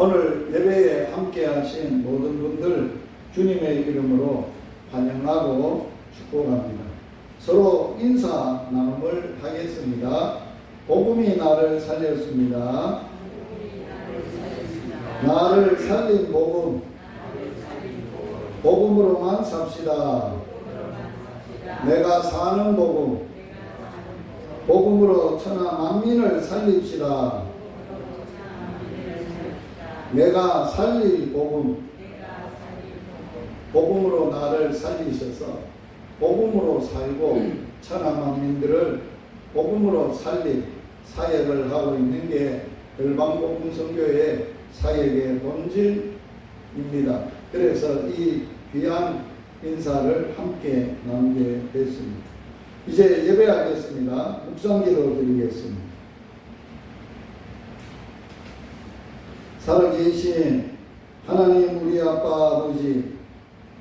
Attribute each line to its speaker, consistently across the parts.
Speaker 1: 오늘 예배에 함께 하신 모든 분들 주님의 이름으로 환영하고 축복합니다. 서로 인사 나눔을 하겠습니다. 복음이 나를 살렸습니다. 나를 살린 복음, 복음으로만 삽시다. 내가 사는 복음, 복음으로 천하 만민을 살립시다. 내가 살릴 복음, 복음으로 나를 살리셔서 복음으로 살고 천하 만민들을 복음으로 살릴 사역을 하고 있는 게 열방복음선교의 사역의 본질입니다. 그래서 이 귀한 인사를 함께 나누게 됐습니다. 이제 예배하겠습니다. 묵상기도 드리겠습니다. 살아계신 하나님 우리 아빠 아버지,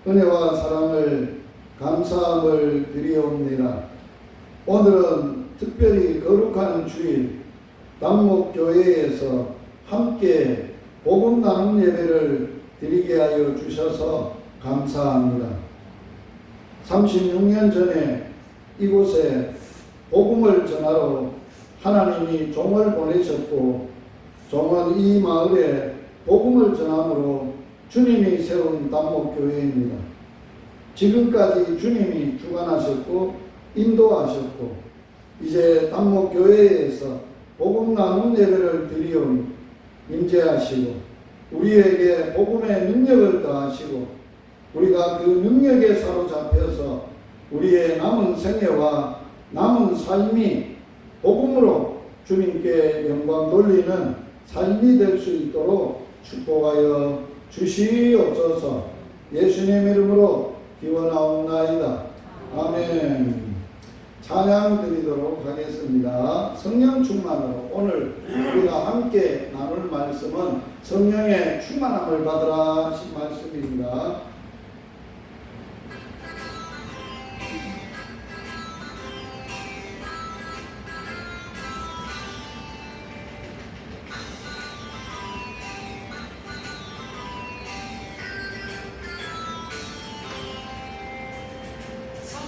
Speaker 1: 은혜와 사랑을 감사함을 드리옵니다. 오늘은 특별히 거룩한 주일 당목교회에서 함께 복음 나눔 예배를 드리게 하여 주셔서 감사합니다. 36년 전에 이곳에 복음을 전하러 하나님이 종을 보내셨고, 종은 이 마을에 복음을 전함으로 주님이 세운 당목교회입니다. 지금까지 주님이 주관하셨고 인도하셨고, 이제 당목교회에서 복음 나눔 예배를 드리오니 임재하시고 우리에게 복음의 능력을 더하시고, 우리가 그 능력에 사로잡혀서 우리의 남은 생애와 남은 삶이 복음으로 주님께 영광 돌리는 삶이 될 수 있도록 축복하여 주시옵소서. 예수님 이름으로 기원하옵나이다. 아멘. 찬양 드리도록 하겠습니다. 성령 충만으로 오늘 우리가 함께 나눌 말씀은 성령의 충만함을 받으라 하신 말씀입니다.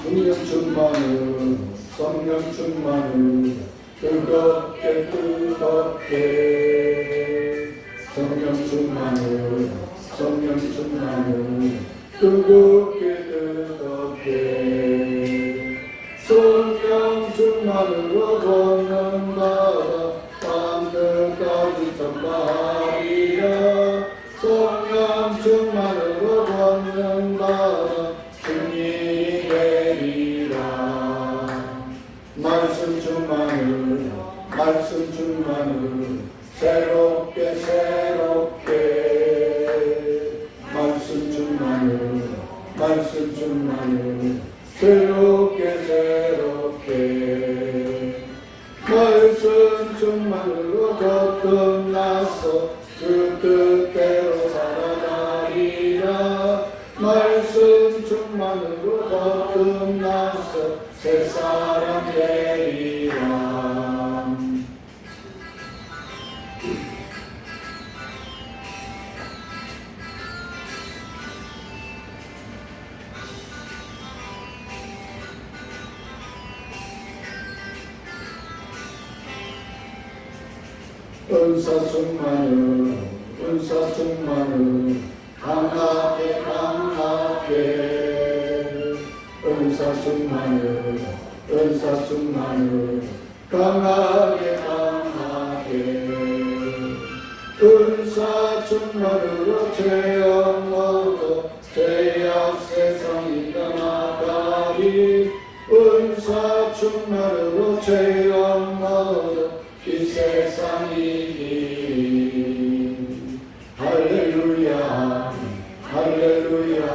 Speaker 1: 성령 충만을, 성령 충만을, 뜨겁게 뜨겁게. 성령 충만을, 성령 충만을, 뜨겁게 뜨겁게. 성령 충만으로 걷는 바다 땅끝까지 전파하리라. 성령 충만으로 걷는 바다 주님 되리라. 말씀 충만을, 말씀 충만을, 새롭게 새롭게. 말씀 충만을, 말씀 충만을, 새롭게 새롭게. 말씀 충만으로 거듭나서 그 뜻대로 살아가리라. 말씀 충만으로 거듭나서 새 사람 되리라. 은사 충만을, 은사 충만을, 강하게 강하게. 은사 충만을, 은사 충만을, 강하게 강하게. 은사 충만으로 죄악 얻어 죄악 세상이 떠나가리. 은사 충만으로 죄악 얻어 이 세상이 이기리. 할렐루야 할렐루야.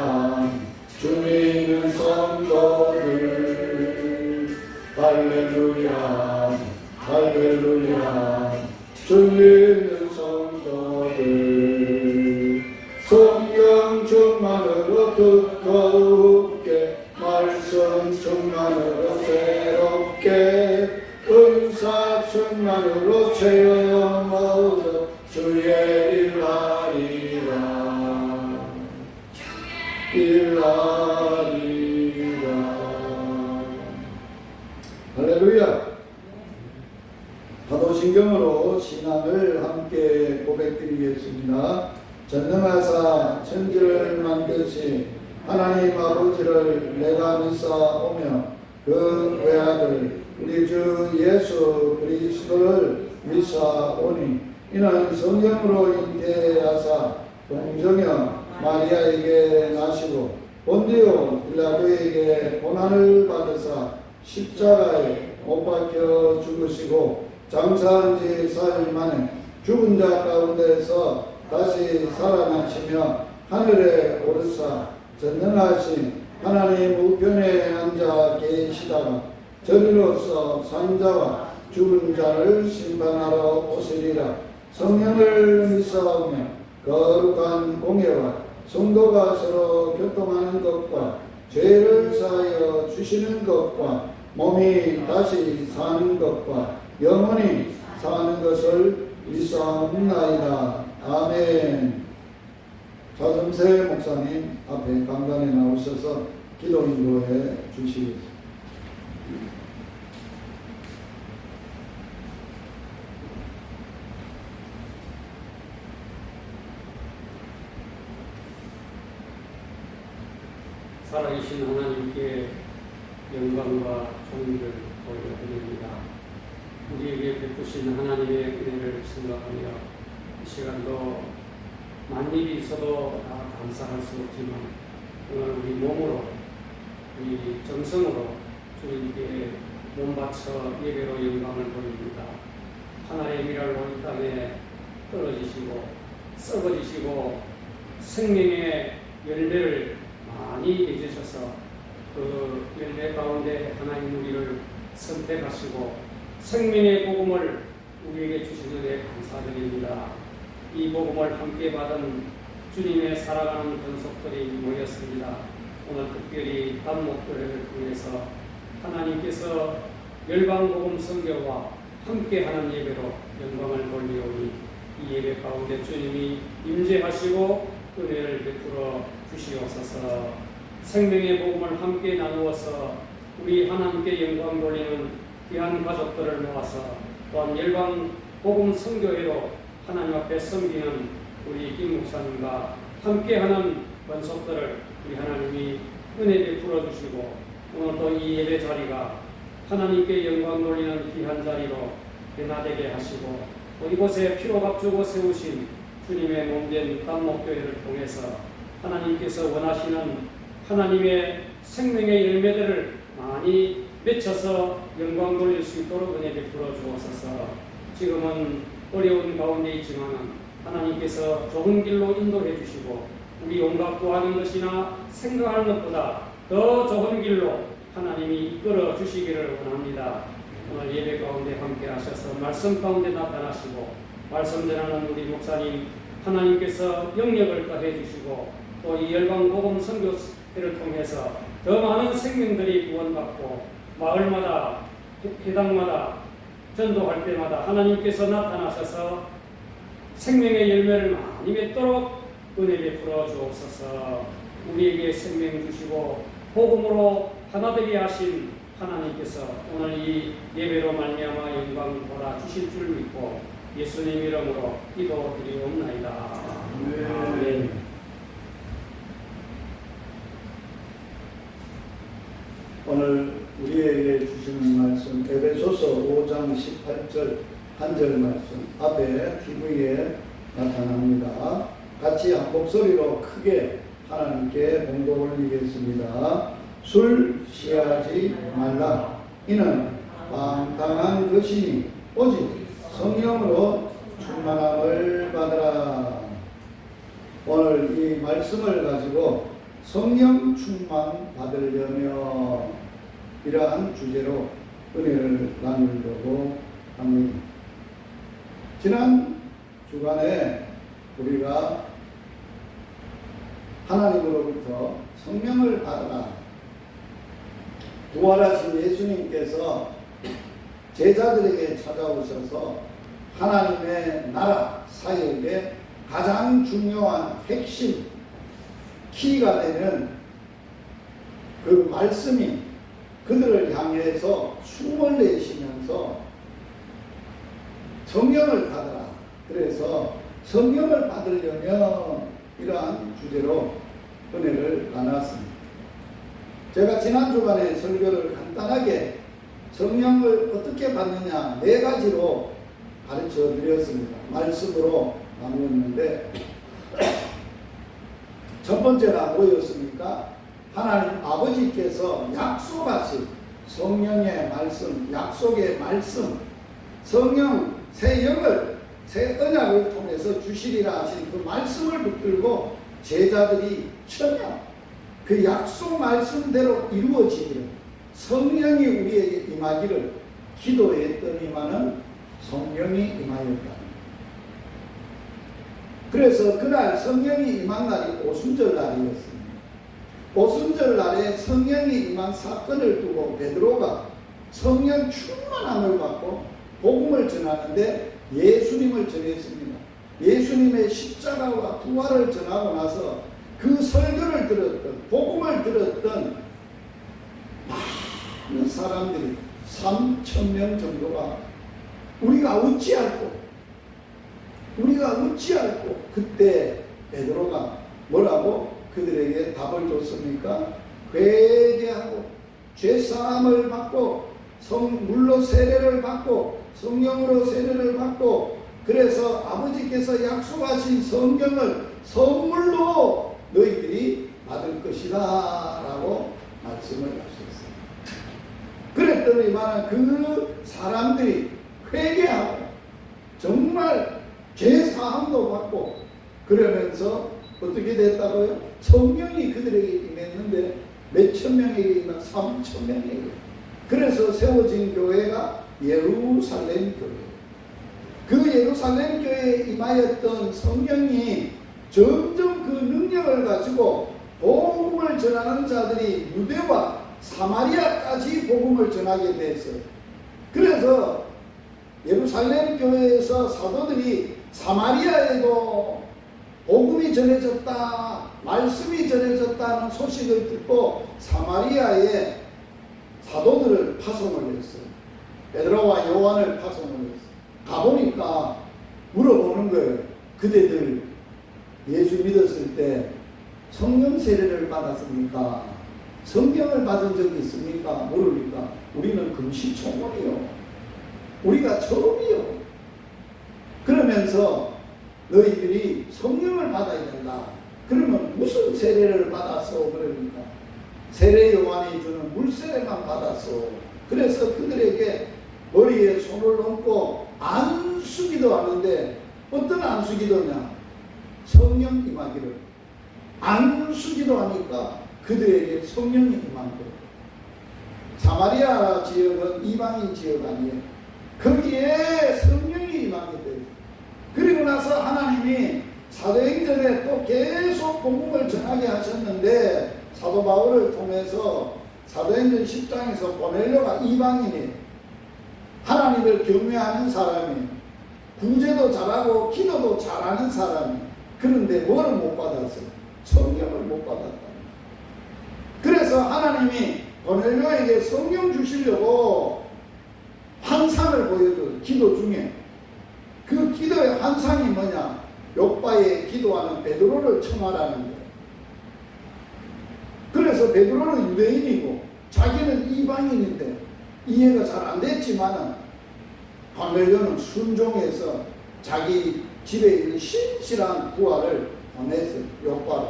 Speaker 1: 주님은 성도들. 할렐루야 할렐루야. 주님은 성도들. 성령 충만으로 두껍게, 말씀 충만으로 새롭게. 은사 충만으로 체험 얻어 주의 일 할렐루야. 사도신경으로 신앙을 함께 고백드리겠습니다. 전능하사 천지를 만드신 하나님 아버지를 내가 믿사오며 그 외아들 우리 주 예수 그리스도를 믿사오니 이는 성령으로 잉태하사 동정녀 마리아에게 나시고 본디오 빌라도에게 고난을 받으사 십자가에 못 박혀 죽으시고 장사한 지 사흘 만에 죽은 자 가운데서 다시 살아나시며 하늘에 오르사 전능하신 하나님 우편에 앉아 계시다가 저리로서 산자와 죽은 자를 심판하러 오시리라. 성령을 믿사오며 거룩한 공예와 성도가 서로 교통하는 것과 죄를 사하여 주시는 것과 몸이 다시 사는 것과 영원히 사는 것을 믿사옵나이다. 아멘. 자정세 목사님 앞에 강단에 나오셔서 기도 인도해 주시겠습니다.
Speaker 2: 살아계신 하나님께 영광과 존귀를 올려드립니다. 우리에게 베푸신 하나님의 은혜를 생각하며 이 시간도 만일이 있어도 다 감사할 수 없지만 오늘 우리 몸으로 우리 정성으로 주님께 몸 바쳐 예배로 영광을 돌립니다. 하나의 미랄로 이 땅에 떨어지시고 썩어지시고 생명의 열매를 많이 맺으셔서 그 열매 가운데 하나님 우리를 선택하시고 생명의 복음을 우리에게 주시는 데 감사드립니다. 이 복음을 함께 받은 주님의 살아가는 권속들이 모였습니다. 오늘 특별히 단목교회를 통해서 하나님께서 열방복음 선교와 함께하는 예배로 영광을 돌리오니 이 예배 가운데 주님이 임재하시고 은혜를 베풀어 주시옵소서. 생명의 복음을 함께 나누어서 우리 하나님께 영광 돌리는 귀한 가족들을 모아서 또한 열방 복음 선교회로 하나님 앞에 섬기는 우리 김 목사님과 함께하는 권속들을 우리 하나님이 은혜 베풀어 주시고 오늘 또 이 예배 자리가 하나님께 영광 돌리는 귀한 자리로 변화되게 하시고 또 이곳에 피로 값주고 세우신 주님의 몸된 단목교회를 통해서 하나님께서 원하시는 하나님의 생명의 열매들을 많이 맺혀서 영광 돌릴 수 있도록 은혜 베풀어 주옵소서. 지금은 어려운 가운데 있지만 하나님께서 좋은 길로 인도해 주시고 우리 온갖 구하는 것이나 생각하는 것보다 더 좋은 길로 하나님이 이끌어 주시기를 원합니다. 오늘 예배 가운데 함께 하셔서 말씀 가운데 나타나시고 말씀 전하는 우리 목사님 하나님께서 영역을 더해 주시고 또 이 열방 복음 선교회를 통해서 더 많은 생명들이 구원받고 마을마다 회당마다 전도할 때마다 하나님께서 나타나셔서 생명의 열매를 많이 맺도록 은혜 베풀어 주옵소서. 우리에게 생명 주시고 복음으로 하나 되게 하신 하나님께서 오늘 이 예배로 말미암아 영광 돌아 주실 줄 믿고 예수님 이름으로 기도드리옵나이다. 아멘.
Speaker 1: 오늘 우리에게 주시는 말씀 에베소서 5장 18절 한 절 말씀 앞에 TV에 나타납니다. 같이 한 목소리로 크게 하나님께 봉독 올리겠습니다. 술 취하지 말라. 이는 방탕한 것이니 오직 성령으로 충만함을 받으라. 오늘 이 말씀을 가지고 성령 충만 받으려며 이러한 주제로 은혜를 나누려고 합니다. 지난 주간에 우리가 하나님으로부터 성령을 받으라. 부활하신 예수님께서 제자들에게 찾아오셔서 하나님의 나라 사역의 가장 중요한 핵심 키가 되는 그 말씀이 그들을 향해서 숨을 내쉬면서 성령을 받으라. 그래서 성령을 받으려면 이러한 주제로 은혜를 나눴습니다. 제가 지난 주간에 설교를 간단하게 성령을 어떻게 받느냐 4가지로 가르쳐 드렸습니다. 말씀으로 나누었는데 첫 번째가 뭐였습니까? 하나님 아버지께서 약속하신 성령의 말씀, 약속의 말씀, 성령 새 영을 새 언약을 통해서 주시리라 하신 그 말씀을 붙들고 제자들이 전혀 그 약속 말씀대로 이루어지기를 성령이 우리에게 임하기를 기도했더니만은 성령이 임하였다. 그래서 그날 성령이 임한 날이 오순절 날이었습니다. 오순절 날에 성령이 임한 사건을 두고 베드로가 성령 충만함을 받고 복음을 전하는데 예수님을 전했습니다. 예수님의 십자가와 부활을 전하고 나서 그 설교를 들었던 복음을 들었던 많은 사람들이 3,000명 정도가 우리가 어찌할꼬 그때 베드로가 뭐라고 그들에게 답을 줬습니까? 회개하고 죄사함을 받고 물로 세례를 받고 성령으로 세례를 받고 그래서 아버지께서 약속하신 성경을 선물로 너희들이 받을 것이다 라고 말씀을 하셨어요. 그랬더니만 그 사람들이 회개하고 정말 죄사함도 받고 그러면서 어떻게 됐다고요? 성령이 그들에게 임했는데 몇천 명에게 임한 3,000명에게. 그래서 세워진 교회가 예루살렘 교회. 그 예루살렘 교회에 임하였던 성령이 점점 그 능력을 가지고 복음을 전하는 자들이 유대와 사마리아까지 복음을 전하게 됐어요. 그래서 예루살렘 교회에서 사도들이 사마리아에도 복음이 전해졌다, 말씀이 전해졌다는 소식을 듣고 사마리아에 사도들을 파송을 했어요. 베드로와 요한을 파송을 했어요. 가보니까 물어보는 거예요. 그대들 예수 믿었을 때 성령 세례를 받았습니까? 성경을 받은 적 있습니까? 모릅니까? 우리는 금시초문이요. 우리가 처음이요. 그러면서 너희들이 성령을 받아야 된다. 그러면 무슨 세례를 받았어? 그러니까 세례 요한이 주는 물세례만 받았어. 그래서 그들에게 머리에 손을 얹고 안수기도 하는데 어떤 안수기도냐? 성령 임하기를. 안수기도 하니까 그들에게 성령이 임한 거예요. 사마리아 지역은 이방인 지역 아니에요. 거기에 성령이 임하게 돼요. 그리고 나서 하나님이 사도행전에 또 계속 복음을 전하게 하셨는데 사도 바울을 통해서 사도행전 10장에서 고넬료가 이방인이에요. 하나님을 경외하는 사람이에요. 구제도 잘하고 기도도 잘하는 사람이에요. 그런데 뭐를 못 받았어요? 성령을 못 받았다. 그래서 하나님이 고넬료에게 성령 주시려고 환상을 보여줘요. 기도 중에. 그 기도의 환상이 뭐냐? 욥바에 기도하는 베드로를 청하라는 거예요. 그래서 베드로는 유대인이고 자기는 이방인인데 이해가 잘 안 됐지만은 고넬료는 순종해서 자기 집에 있는 신실한 부하를 보냈어요. 욥바로.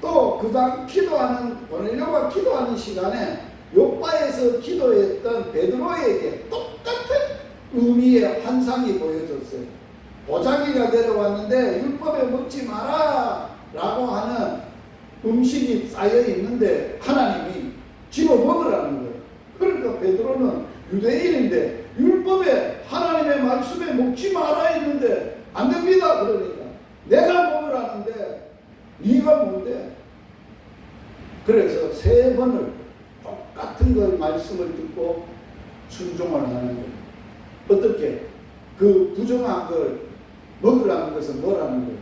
Speaker 1: 또 그다음 기도하는 고넬료가 기도하는 시간에 욥바에서 기도했던 베드로에게 똑같은 의미의 환상이 보여졌어요. 보자기가 내려왔는데 율법에 먹지 마라 라고 하는 음식이 쌓여 있는데 하나님이 집어 먹으라는 거예요. 그러니까 베드로는 유대인인데 율법에 하나님의 말씀에 먹지 마라 했는데 안 됩니다. 그러니까 내가 먹으라는데 네가 뭔데? 그래서 3번을 똑같은 걸 말씀을 듣고 순종을 하는 거예요. 어떻게? 그 부정한 걸 먹으라는 것은 뭐라는 거예요?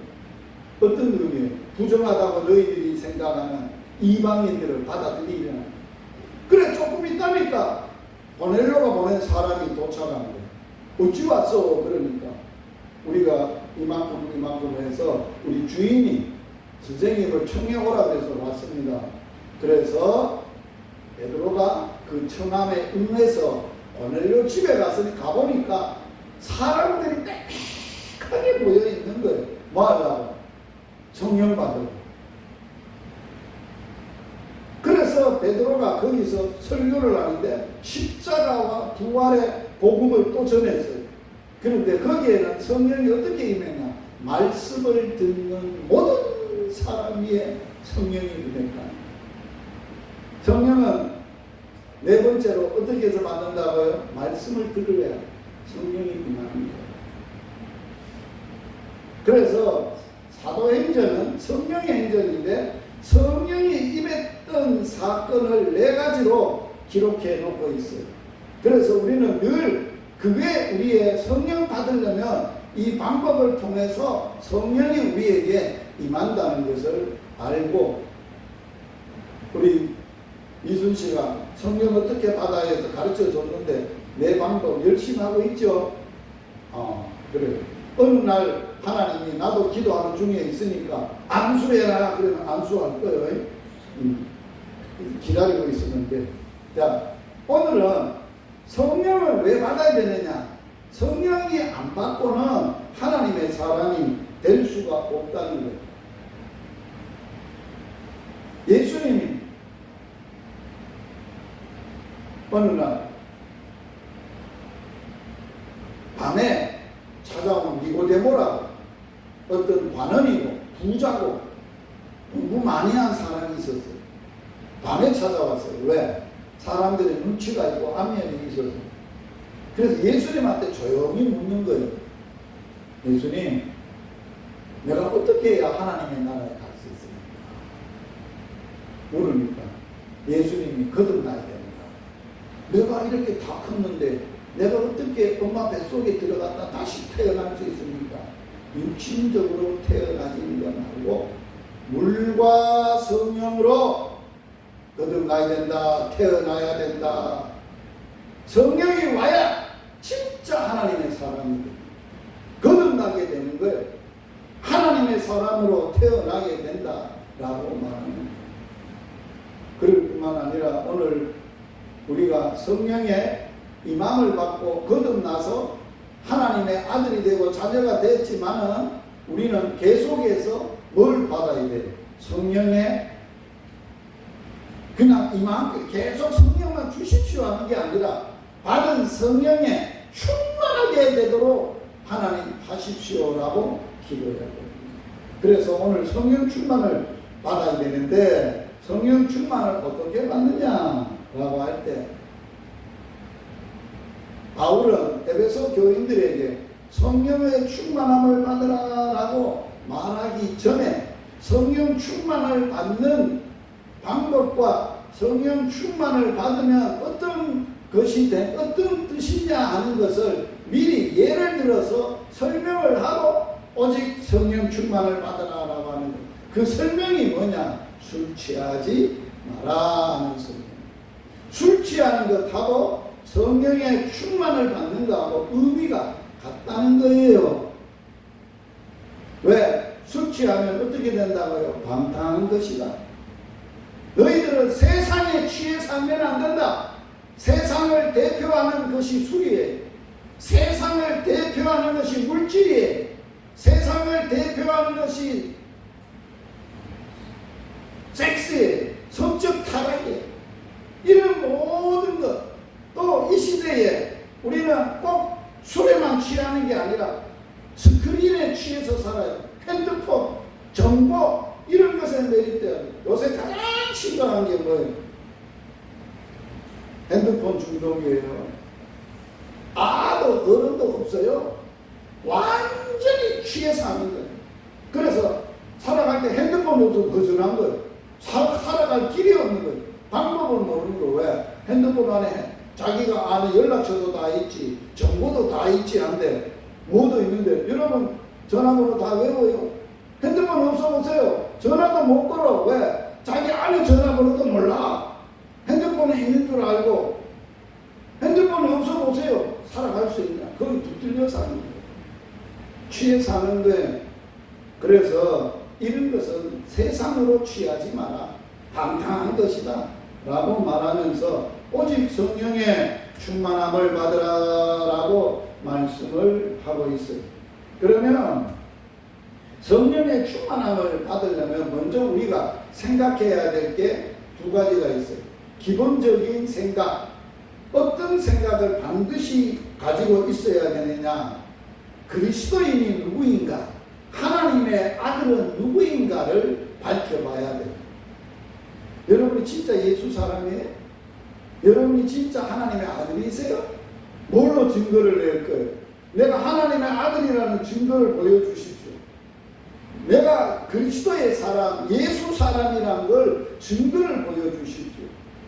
Speaker 1: 어떤 의미예요? 부정하다고 너희들이 생각하는 이방인들을 받아들이라는 거예요. 그래 조금 있다니까 고넬료가 보낸 사람이 도착한 거야. 어찌 왔어? 그러니까 우리가 이만큼 해서 우리 주인이 선생님을 청해 오라 그래서 왔습니다. 그래서 베드로가 그 청함에 응해서 고넬료 집에 가보니까 사람들이 빽빽하게 모여 있는 거예요. 뭐 하려고? 성령 받으러. 그래서 베드로가 거기서 설교를 하는데 십자가와 부활의 복음을 또 전했어요. 그런데 거기에는 성령이 어떻게 임했냐? 말씀을 듣는 모든 사람 위에 성령이 임했다. 성령은 네 번째로 어떻게 해서 받는다고요? 말씀을 들으래야 성령이 임하는 거예요. 그래서 사도행전은 성령의 행전인데 성령이 임했던 사건을 네 가지로 기록해 놓고 있어요. 그래서 우리는 늘 그게 우리의 성령 받으려면 이 방법을 통해서 성령이 우리에게 임한다는 것을 알고, 우리 이순 씨가 성령 어떻게 받아야 해서 가르쳐 줬는데 내 방법 열심히 하고 있죠? 그래요. 어느 날 하나님이 나도 기도하는 중에 있으니까 안수해라 그러면 안수할 거예요. 기다리고 있었는데, 자 오늘은 성령을 왜 받아야 되느냐? 성령이 안 받고는 하나님의 사람이 될 수가 없다는 거예요. 예수님이 어느 날 밤에 찾아온 니고데모라고 어떤 관원이고 부자고 공부 많이 한 사람이 있었어요. 밤에 찾아왔어요. 왜? 사람들의 눈치가 있고 안면이 있어서. 그래서 예수님한테 조용히 묻는 거예요. 예수님, 내가 어떻게 해야 하나님의 나라에 갈 수 있습니까? 모르니까 예수님이 거듭나야 됩니다. 내가 이렇게 다 컸는데 내가 어떻게 엄마 뱃속에 들어갔다 다시 태어날 수 있습니까? 육신적으로 태어나지는 건 아니고 물과 성령으로 거듭나야 된다. 태어나야 된다. 성령이 와야 진짜 하나님의 사람이 됩니다. 거듭나게 되는 거예요. 하나님의 사람으로 태어나게 된다라고 말합니다. 그럴 뿐만 아니라 오늘 우리가 성령의 임함을 받고 거듭나서 하나님의 아들이 되고 자녀가 됐지만은 우리는 계속해서 뭘 받아야 돼요? 성령의 그냥 임함 계속 성령만 주십시오 하는 게 아니라 받은 성령에 충만하게 되도록 하나님 하십시오라고 기도해야 됩니다. 그래서 오늘 성령 충만을 받아야 되는데 성령 충만을 어떻게 받느냐라고 할 때 바울은 에베소 교인들에게 성령의 충만함을 받으라라고 말하기 전에 성령 충만을 받는 방법과 성령 충만을 받으면 어떤 것이 어떤 뜻이냐 하는 것을 미리 예를 들어서 설명을 하고 오직 성령 충만을 받으라라고 하는 것. 그 설명이 뭐냐? 술 취하지 마라 하는 설명. 술 취하는 것하고 성령의 충만을 받는 것하고 의미가 같다는 거예요. 왜? 술 취하면 어떻게 된다고요? 방탕한 것이다. 너희들은 세상에 취해 살면 안 된다. 세상을 대표하는 것이 술이에요. 세상을 대표하는 것이 물질이에요. 세상을 대표하는 것이 섹스예요. 성적 타락이에요. 이런 모든 것. 또 이 시대에 우리는 꼭 술에만 취하는 게 아니라 스크린에 취해서 살아요. 핸드폰, 정보 이런 것에 매립돼요. 요새 가장 심각한 게 뭐예요? 핸드폰 중독이에요. 아도 어른도 없어요. 완전히 취해서 하는 거예요. 그래서 살아갈 때 핸드폰이 없어서 거절한 거예요. 살아갈 길이 없는 거예요. 방법을 모르는 거예요. 왜? 핸드폰 안에 자기가 아는 연락처도 다 있지, 정보도 다 있지 한데 뭐도 있는데 여러분 전화번호 다 외워요? 핸드폰 없어보세요. 전화도 못 걸어. 왜? 자기 아는 전화번호도 몰라. 핸드폰 핸드폰에 있는 줄 알고 핸드폰이 없어 보세요. 살아갈 수 있냐? 거기 붙들려 사는 거예요. 취해 사는데, 그래서 이런 것은 세상으로 취하지 마라. 방탕한 것이다 라고 말하면서 오직 성령의 충만함을 받으라 라고 말씀을 하고 있어요. 그러면 성령의 충만함을 받으려면 먼저 우리가 생각해야 될 게 두 가지가 있어요. 기본적인 생각, 어떤 생각을 반드시 가지고 있어야 되느냐, 그리스도인이 누구인가, 하나님의 아들은 누구인가를 밝혀봐야 돼요. 여러분이 진짜 예수 사람이에요? 여러분이 진짜 하나님의 아들이세요? 뭘로 증거를 낼 거예요? 내가 하나님의 아들이라는 증거를 보여주십시오. 내가 그리스도의 사람, 예수 사람이라는 걸 증거를 보여주십시오.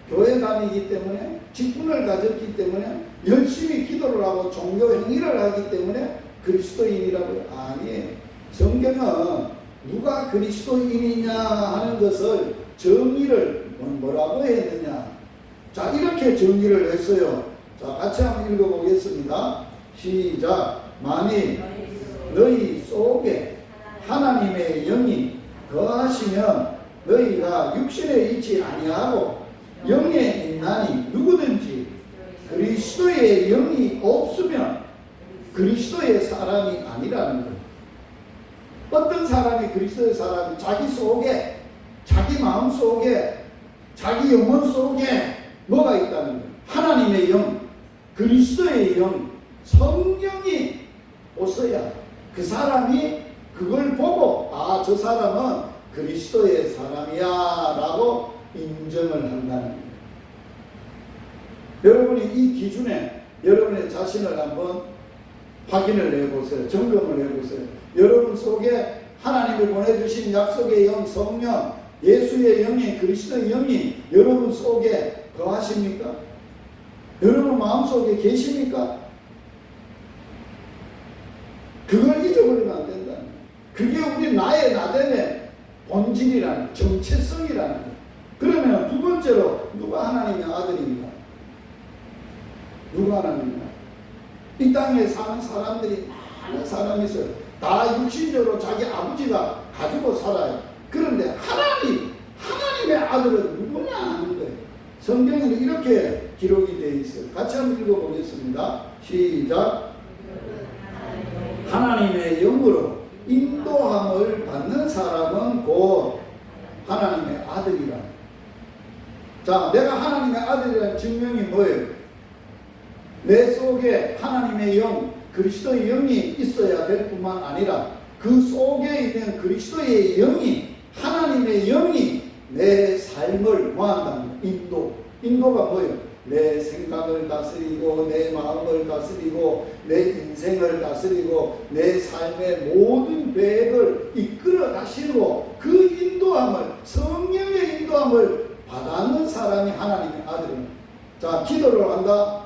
Speaker 1: 교회 다니기 때문에, 직분을 가졌기 때문에, 열심히 기도를 하고 종교 행위를 하기 때문에 그리스도인이라고. 아니에요. 성경은 누가 그리스도인이냐 하는 것을 정의를 뭐라고 했느냐. 자, 이렇게 정의를 했어요. 자, 같이 한번 읽어보겠습니다. 시작. 만일 너희 속에 하나님의 영이 거하시면 너희가 육신에 있지 아니하고 영에 있나니, 누구든지 그리스도의 영이 없으면 그리스도의 사람이 아니라는 거예요. 어떤 사람이 그리스도의 사람이? 자기 속에, 자기 마음 속에, 자기 영혼 속에 뭐가 있다는 거예요? 하나님의 영, 그리스도의 영, 성령이 오셔야 그 사람이 그걸 보고, 아, 저 사람은 그리스도의 사람이야 라고 인정을 한다는 거예요. 여러분이 이 기준에 여러분의 자신을 한번 확인을 해보세요. 점검을 해보세요. 여러분 속에 하나님이 보내주신 약속의 영, 성령, 예수의 영이, 그리스도의 영이 여러분 속에 거하십니까? 여러분 마음속에 계십니까? 그걸 잊어버리면 안 된다. 그게 우리 나의 나됨의 본질이라는, 정체성이라는 거예요. 그러면 두 번째로, 누가 하나님의 아들인가? 누가 하나님의 아들? 이 땅에 사는 사람들이, 많은 사람이 있어요. 다 육신적으로 자기 아버지가 가지고 살아요. 그런데 하나님의 아들은 누구냐 하는 거예요. 성경에는 이렇게 기록이 되어 있어요. 같이 한번 읽어보겠습니다. 시작. 하나님의 영으로 인도함을 받는 사람은 곧 하나님의 아들이라. 자, 내가 하나님의 아들이라는 증명이 뭐예요? 내 속에 하나님의 영, 그리스도의 영이 있어야 될 뿐만 아니라 그 속에 있는 그리스도의 영이, 하나님의 영이 내 삶을 뭐한다는 거예요? 인도가 뭐예요? 내 생각을 다스리고, 내 마음을 다스리고, 내 인생을 다스리고, 내 삶의 모든 계획을 이끌어 가시고, 그 인도함을, 성령의 인도함을 받아는 사람이 하나님의 아들입니다. 자, 기도를 한다.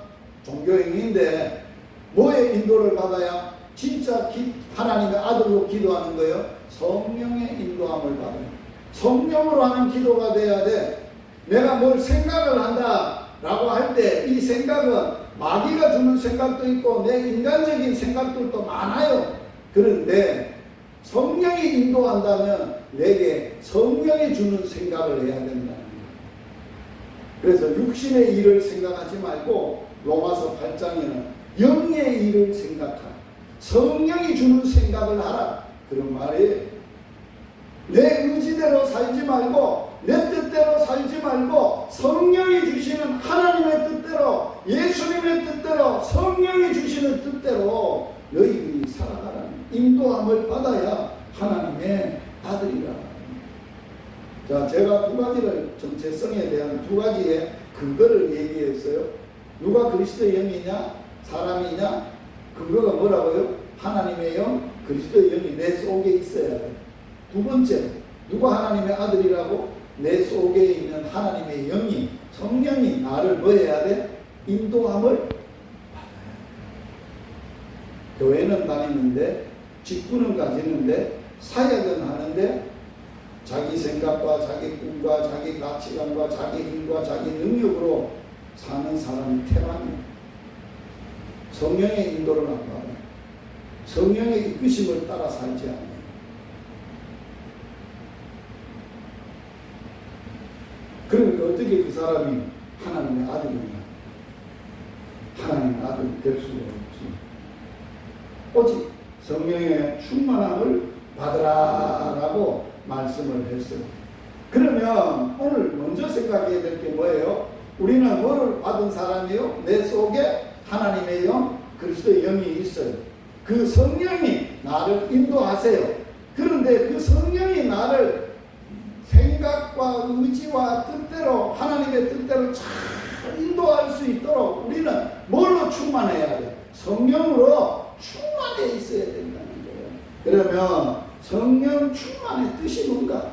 Speaker 1: 종교행위인데 뭐의 인도를 받아야 진짜 하나님의 아들로 기도하는 거예요? 성령의 인도함을 받아요. 성령으로 하는 기도가 돼야 돼. 내가 뭘 생각을 한다 라고 할 때 이 생각은 마귀가 주는 생각도 있고 내 인간적인 생각들도 많아요. 그런데 성령이 인도한다면 내게 성령이 주는 생각을 해야 된다는 거예요. 그래서 육신의 일을 생각하지 말고 로마서 8장에는 영의 일을 생각하라. 성령이 주는 생각을 하라. 그런 말이에요. 내 의지대로 살지 말고, 내 뜻대로 살지 말고, 성령이 주시는 하나님의 뜻대로, 예수님의 뜻대로, 성령이 주시는 뜻대로 너희들이 살아가라는 인도함을 받아야 하나님의 아들이라. 자, 제가 두 가지를, 정체성에 대한 두 가지의 근거를 얘기했어요. 누가 그리스도의 영이냐, 사람이냐? 근거가 뭐라고요? 하나님의 영, 그리스도의 영이 내 속에 있어야 돼. 두 번째, 누가 하나님의 아들이라고? 내 속에 있는 하나님의 영이, 성령이 나를 뭐 해야 돼? 인도함을 받아야 돼. 교회는 다니는데, 직분은 가지는데, 사역은 하는데 자기 생각과 자기 꿈과 자기 가치관과 자기 힘과 자기 능력으로 사는 사람이 태반이에요. 성령의 인도를 안 받아요. 성령의 이끄심을 따라 살지 않아요. 그러니까 어떻게 그 사람이 하나님의 아들이냐? 하나님의 아들이 될 수가 없지. 오직 성령의 충만함을 받으라라고 말씀을 했어요. 그러면 오늘 먼저 생각해야 될 게 뭐예요? 우리는 뭐를 받은 사람이요? 내 속에 하나님의 영, 그리스도의 영이 있어요. 그 성령이 나를 인도하세요. 그런데 그 성령이 나를 생각과 의지와 뜻대로 하나님의 뜻대로 잘 인도할 수 있도록 우리는 뭘로 충만해야 돼? 성령으로 충만해 있어야 된다는 거예요. 그러면 성령 충만의 뜻이 뭔가?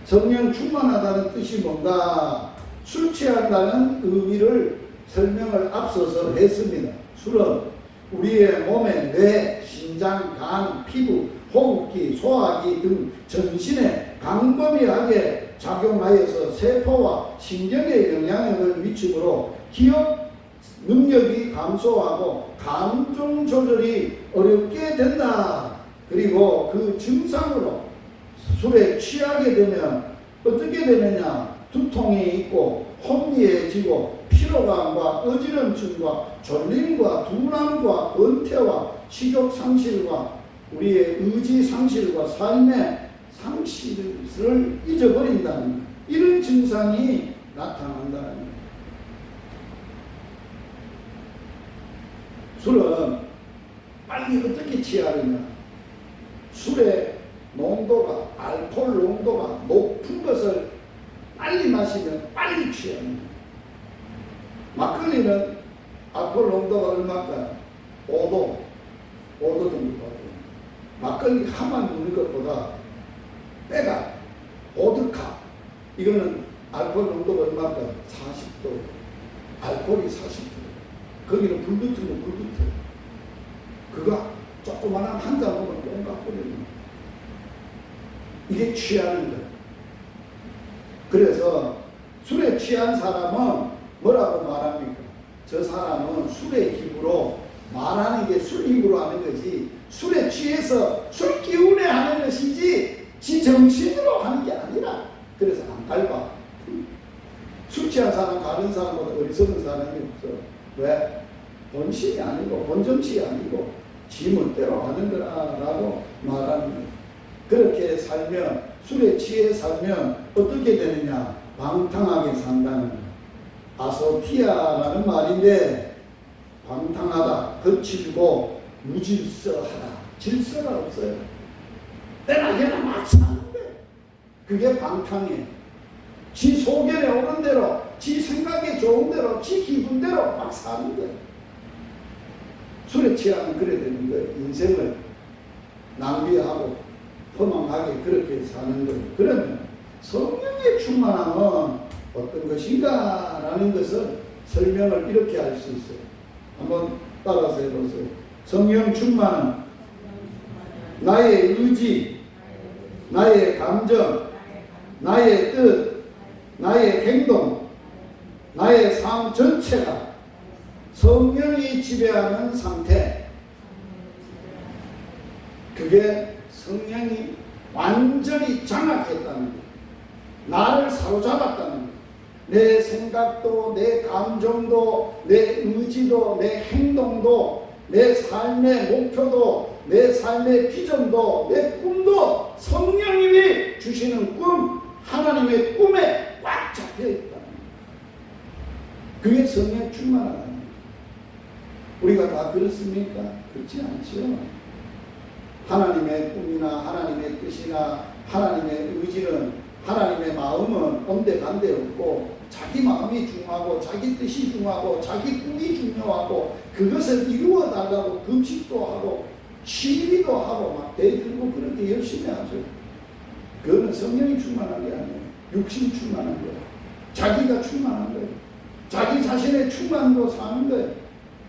Speaker 1: 성령 충만하다는 뜻이 뭔가? 술 취한다는 의미를 설명을 앞서서 했습니다. 술은 우리의 몸에 뇌, 심장, 간, 피부, 호흡기, 소화기 등 전신에 광범위하게 작용하여서 세포와 신경에 영향을 미치므로 기억 능력이 감소하고 감정 조절이 어렵게 된다. 그리고 그 증상으로 술에 취하게 되면 어떻게 되느냐? 두통이 있고 혼미해지고 피로감과 어지럼증과 졸림과 두람과 권태와 식욕 상실과 우리의 의지 상실과 삶의 상실을 잊어버린다는 거예요. 이런 증상이 나타난다는 거예요. 술은 빨리 어떻게 취하느냐? 술의 농도가, 알코올 농도가 높은 것을 빨리 마시면 빨리 취합니다. 막걸리는 알코올 농도가 얼마일까요? 5도 정도 받아요. 막걸리 하만 넣는 것보다 빼가, 보드카, 이거는 알코올 농도가 얼마일까요? 40도. 알코올이 40도. 거기는 불 붙으면 불 붙어요. 그거 조그만한 한 잔 먹으면 똥각 버립니다. 이게 취하는 거예요. 그래서 술에 취한 사람은 뭐라고 말합니까? 저 사람은 술의 힘으로 말하는 게 술 힘으로 하는 거지, 술에 취해서 술 기운에 하는 것이지 지 정신으로 하는 게 아니라. 그래서 안 밟아. 술 취한 사람 다른 사람보다 어리석은 사람이 없어. 왜? 본심이 아니고 본정치 아니고 지 멋대로 하는 거라고 말하는 거예요. 그렇게 살면, 술에 취해 살면 어떻게 되느냐? 방탕하게 산다는 거예요. 아소티아라는 말인데, 방탕하다, 거칠고 무질서하다. 질서가 없어요. 때나 걔나 막 사는데 그게 방탕이에요. 지 소견에 오는 대로, 지 생각에 좋은 대로, 지 기분대로 막 사는 거예요. 술에 취하면 그래 되는 거예요. 인생을 낭비하고 허망하게 그렇게 사는 거예요. 그러면 성령의 충만함은 어떤 것인가 라는 것을 설명을 이렇게 할 수 있어요. 한번 따라서 해보세요. 성령 충만은 나의 의지, 나의 감정, 나의 뜻, 나의 행동, 나의 삶 전체가 성령이 지배하는 상태. 그게 성령이 완전히 장악했다는 거예요. 나를 사로잡았다는 거예요. 내 생각도, 내 감정도, 내 의지도, 내 행동도, 내 삶의 목표도, 내 삶의 비전도, 내 꿈도 성령님이 주시는 꿈, 하나님의 꿈에 꽉 잡혀 있다는 거예요. 그게 성령 충만하다는 거예요. 우리가 다 그렇습니까? 그렇지 않죠. 하나님의 꿈이나 하나님의 뜻이나 하나님의 의지는, 하나님의 마음은 온데간데 없고 자기 마음이 중요하고 자기 뜻이 중요하고 자기 꿈이 중요하고 그것을 이루어 달라고 금식도 하고 시위도 하고 막 대들고 그렇게 열심히 하죠. 그거는 성령이 충만한 게 아니에요. 육신이 충만한 거예요. 자기가 충만한 거예요. 자기 자신의 충만으로 사는 거예요.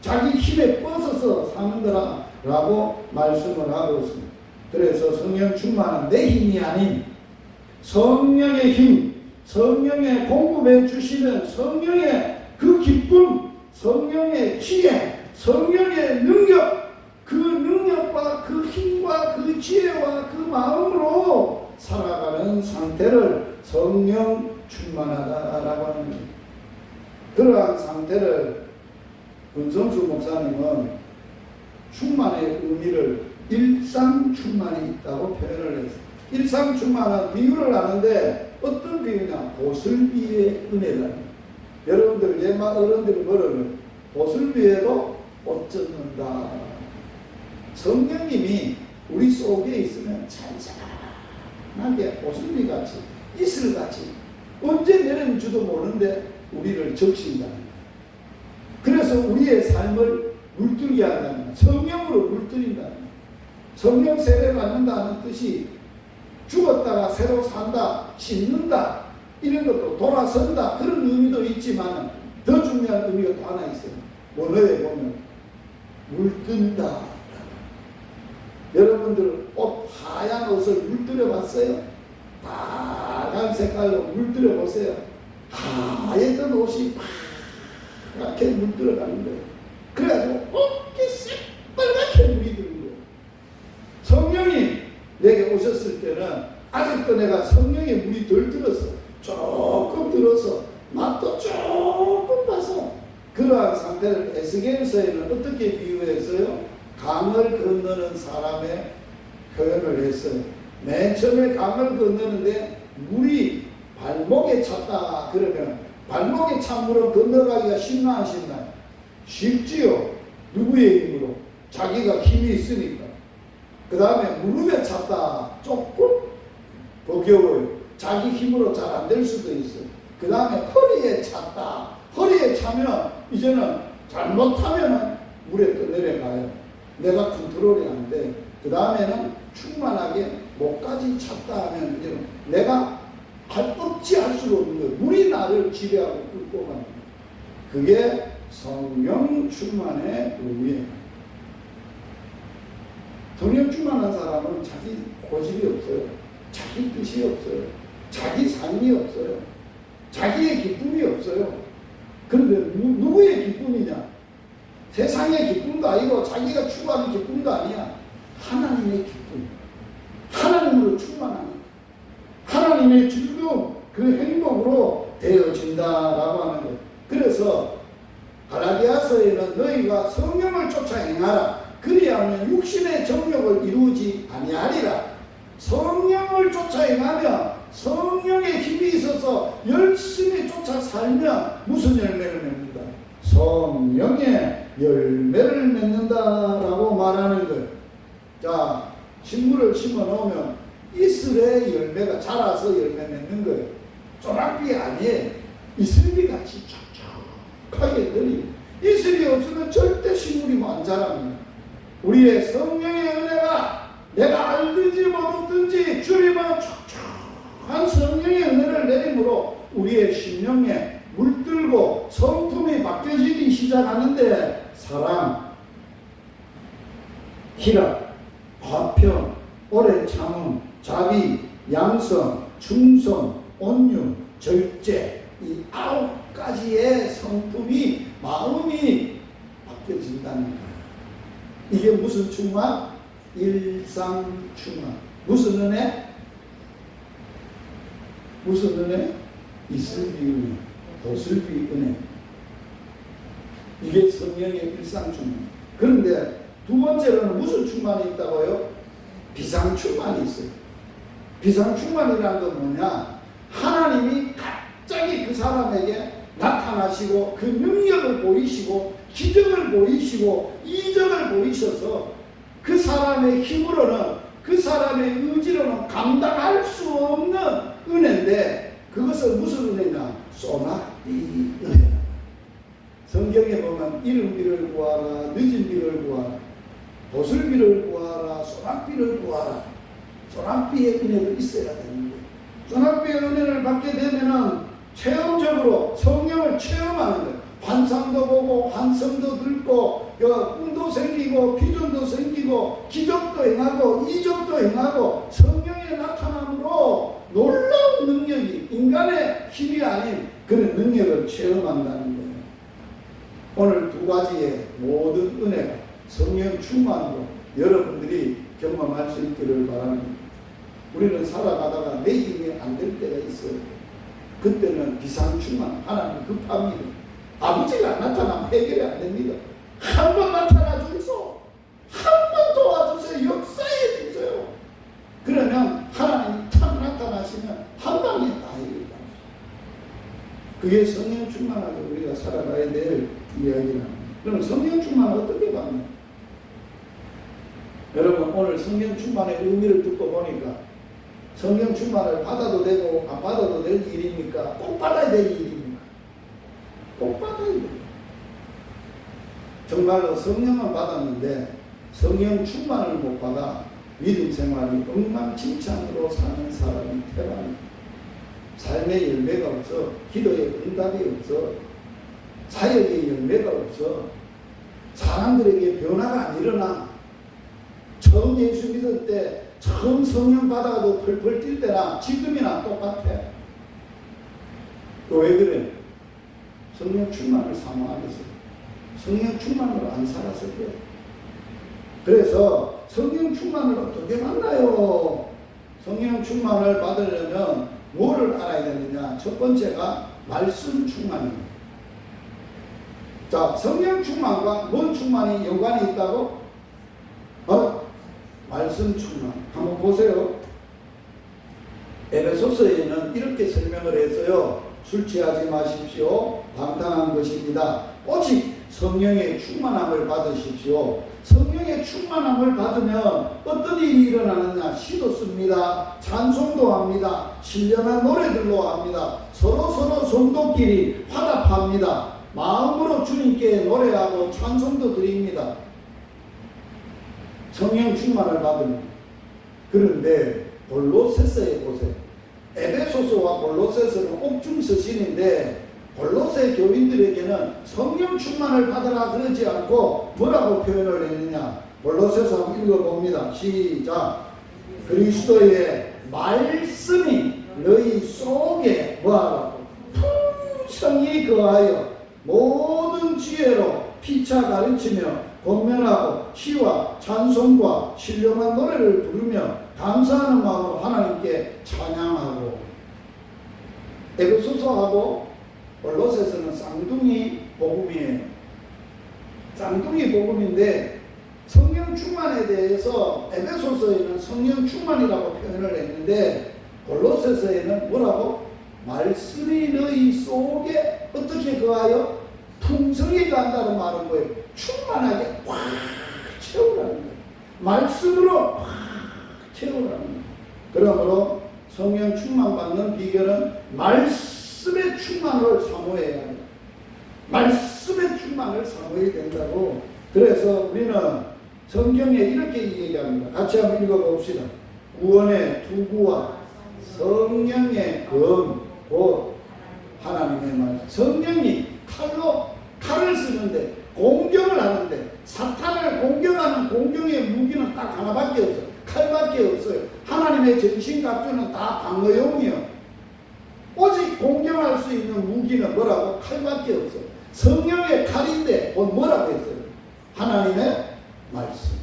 Speaker 1: 자기 힘에 뻗어서 사는 거라고 말씀을 하고 있습니다. 그래서 성령 충만은 내 힘이 아닌 성령의 힘, 성령의 공급해 주시는 성령의 그 기쁨, 성령의 지혜, 성령의 능력, 그 능력과 그 힘과 그 지혜와 그 마음으로 살아가는 상태를 성령 충만하다라고 하는 거예요. 그러한 상태를 권성수 목사님은 충만의 의미를 일상충만이 있다고 표현을 했어요. 일상충만은 비유를 하는데 어떤 비유냐? 보슬비의 은혜라는. 여러분들 옛날 어른들이 뭐라고요? 보슬비에도 옷 젖는다. 성령님이 우리 속에 있으면 잔잔하게 보슬비같이 이슬같이 언제 내려줄지도 모르는데 우리를 적신다는 거예요. 그래서 우리의 삶을 물들게 한다는 거예요. 성령으로 물들인다는 거예요. 성령 세례를 받는다는 뜻이 죽었다가 새로 산다, 씻는다, 이런 것도 돌아선다, 그런 의미도 있지만 더 중요한 의미가 또 하나 있어요. 원어에 보면 물든다. 여러분들 옷 하얀 옷을 물들여 봤어요? 빨간 색깔로 물들여 보세요. 하였던 옷이 파랗게 물들어 가는 거예요. 그래가지고 어깨 새빨갛게 물이 드는 거예요. 성령이 내게 오셨을 때는 아직도 내가 성령의 물이 덜 들었어. 조금 들어서 맛도 조금 봐서 그러한 상태를 에스겔서에는 어떻게 비유했어요? 강을 건너는 사람의 표현을 했어요. 맨 처음에 강을 건너는데 물이 발목에 찼다 그러면 발목에 찬 물은 건너가기가 쉽나 안 쉽나요? 쉽지요. 누구의 힘으로? 자기가 힘이 있으니까. 그 다음에 무릎에 찼다 조금 버겨워요. 자기 힘으로 잘 안 될 수도 있어요. 그 다음에 허리에 찼다. 허리에 차면 이제는 잘못하면 물에 떠내려가요. 내가 컨트롤이 안 돼. 그 다음에는 충만하게 목까지 찼다 하면 이제 내가 어찌할 수가 없는 거예요. 물이 나를 지배하고 끌고 가는 거예요. 그게 성령 충만의 의미예요. 성령 충만한 사람은 자기 고집이 없어요. 자기 뜻이 없어요. 자기 삶이 없어요. 자기의 기쁨이 없어요. 그런데 누구의 기쁨이냐? 세상의 기쁨도 아니고 자기가 추구하는 기쁨도 아니야. 하나님의 기쁨. 하나님으로 충만하는 하나님의 즐거움, 그 행복으로 되어진다라고 하는 거예요. 그래서 갈라디아서에는 너희가 성령을 쫓아 행하라. 그리하면 육신의 정욕을 이루지 아니하리라. 성령을 쫓아 행하면 성령의 힘이 있어서 열심히 쫓아 살면 무슨 열매를 맺는다? 성령의 열매를 맺는다라고 말하는 거예요. 자, 식물을 심어 놓으면 이슬의 열매가 자라서 열매 맺는 거예요. 쪼락비 아니에요. 이슬비같이 촉촉하게 들이. 이슬이 없으면 절대 식물이 안 자랍니다. 우리의 성령의 은혜가 내가 알든지 모르든지 주님은 촉촉한 성령의 은혜를 내림으로 우리의 심령에 물들고 성품이 바뀌어지기 시작하는데 사랑, 희락, 화평, 오래 참음, 자비, 양성, 충성, 온유, 절제, 이 9가지의 성품이 마음이 바뀌어진다는 거예요. 이게 무슨 충만? 일상충만. 무슨 은혜? 무슨 은혜? 이슬비 은혜, 보슬비 은혜. 이게 성령의 일상충만. 그런데 두 번째로는 무슨 충만이 있다고요? 비상충만이 있어요. 비상충만이라는 건 뭐냐? 하나님이 갑자기 그 사람에게 나타나시고 그 능력을 보이시고 기적을 보이시고 이적을 보이셔서 그 사람의 힘으로는 그 사람의 의지로는 감당할 수 없는 은혜인데 그것은 무슨 은혜냐? 소낙비 은혜. 성경에 보면 이른비를 구하라, 늦은비를 구하라, 보슬비를 구하라, 소낙비를 구하라. 소낙비의 은혜도 있어야 되는 거예요. 소낙비의 은혜를 받게 되면은 체험적으로 성령을 체험하는 거예요. 환상도 보고 환성도 들고 꿈도 생기고 비전도 생기고 기적도 행하고 이적도 행하고 성령의 나타남으로 놀라운 능력이 인간의 힘이 아닌 그런 능력을 체험한다는 거예요. 오늘 두 가지의 모든 은혜가 성령 충만으로 여러분들이 경험할 수 있기를 바랍니다. 우리는 살아가다가 내 힘이 안 될 때가 있어요. 그때는 비상충만 하나님 급합니다. 아버지가 나타나면 해결이 안 됩니다. 한 번 나타나 주소. 한 번 도와주세요. 역사해 주세요. 그러면 하나님이 탁 나타나시면 한 방에 다 해결합니다. 그게 성령 충만하게 우리가 살아가야 될 이야기랍니다. 그럼 성령 충만을 어떻게 받냐? 여러분 오늘 성령 충만의 의미를 듣고 보니까 성령 충만을 받아도 되고 안 받아도 될 일입니까? 꼭 받아야 될 일입니까? 꼭 받아야 돼요. 정말로 성령은 받았는데 성령 충만을 못 받아 믿음 생활이 엉망진창으로 사는 사람이 태반입니다. 삶의 열매가 없어. 기도의 응답이 없어. 사역의 열매가 없어. 사람들에게 변화가 안 일어나. 처음 예수 믿을 때 처음 성령 받아도 펄펄 뛸 때랑 지금이나 똑같아. 또 왜 그래? 성령 충만을 사모하겠어. 성령 충만으로 안 살았을 거야. 그래서 성령 충만을 어떻게 만나요? 성령 충만을 받으려면 뭐를 알아야 되느냐? 첫 번째가 말씀 충만입니다. 자, 성령 충만과 뭔 충만이 연관이 있다고? 말씀 충만. 한번 보세요. 에베소서에는 이렇게 설명을 했어요. 술 취하지 마십시오. 방탕한 것입니다. 오직 성령의 충만함을 받으십시오. 성령의 충만함을 받으면 어떤 일이 일어나느냐? 시도 씁니다. 찬송도 합니다. 신령한 노래들로 합니다. 서로 성도끼리 화답합니다. 마음으로 주님께 노래하고 찬송도 드립니다. 성령 충만을 받으면. 그런데 골로새서에 보세요. 에베소서와 골로새서는 옥중서신인데 골로새 교인들에게는 성령 충만을 받으라 그러지 않고 뭐라고 표현을 했느냐? 골로새서 한번 읽어봅니다. 시작. 그리스도의 말씀이 너희 속에 뭐하라고? 풍성히 거하여 모든 지혜로 피차 가르치며 권면하고 시와 찬송과 신령한 노래를 부르며 감사하는 마음으로 하나님께 찬양하고. 에베소서하고 골로새서는 쌍둥이 복음이에요. 쌍둥이 복음인데 성령 충만에 대해서 에베소서에는 성령 충만이라고 표현을 했는데 골로새서에는 뭐라고? 말씀이 너희 속에 어떻게 거하여 풍성히 간다는 말은 뭐예요? 충만하게 꽉 채우라는 거예요. 말씀으로 꽉 채우라는 거예요. 그러므로 성령 충만 받는 비결은 말씀의 충만을 사모해야 합니다. 말씀의 충만을 사모해야 된다고. 그래서 우리는 성경에 이렇게 얘기합니다. 같이 한번 읽어봅시다. 구원의 투구와 성령의 검, 곧 하나님의 말. 성령이 칼을 쓰는데 공경을 하는데 사탄을 공경하는 공경의 무기는 딱 하나밖에 없어요. 칼밖에 없어요. 하나님의 전신갑주는 다 방어용이요. 오직 공경할 수 있는 무기는 뭐라고? 칼밖에 없어요. 성령의 칼인데 곧 뭐라고 했어요? 하나님의 말씀.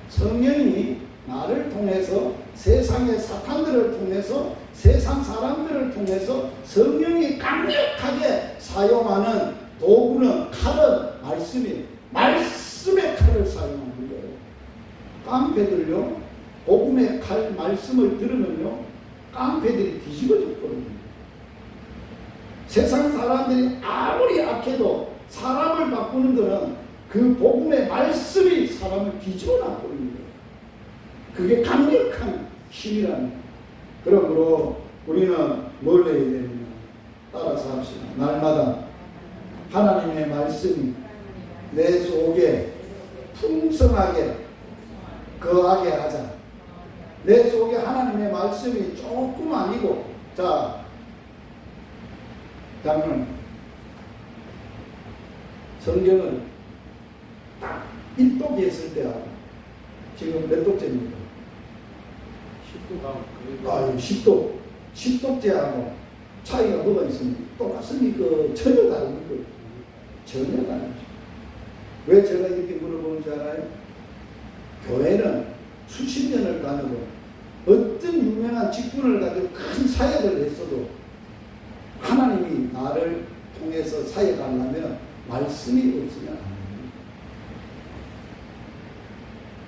Speaker 1: 성령이 나를 통해서 세상의 사탄들을 통해서 세상 사람들을 통해서 성령이 강력하게 사용하는 도구는 칼은 말씀이에요. 말씀의 칼을 사용하는 거예요. 깡패들요, 복음의 칼 말씀을 들으면요, 깡패들이 뒤집어져 버립니다. 세상 사람들이 아무리 악해도 사람을 바꾸는 것은 그 복음의 말씀이 사람을 뒤집어 놔버리는 거예요. 그게 강력한 힘이라는 거예요. 그러므로 우리는 뭘 해야 되느냐? 따라서 합시다. 날마다 하나님의 말씀이 내 속에 풍성하게 거하게 하자. 내 속에 하나님의 말씀이 조금 아니고, 자, 그러면 성경을 딱 일독했을 때하고 지금 몇 독째입니까?
Speaker 2: 10도가
Speaker 1: 10독째하고 차이가 뭐가 있습니까? 똑같습니까? 전혀 다른 거예요. 전혀 다르죠. 왜 제가 이렇게 물어보는지 알아요? 교회는 수십 년을 다니고 어떤 유명한 직분을 가지고 큰 사역을 했어도 하나님이 나를 통해서 사역하려면 말씀이 없으면 안 됩니다.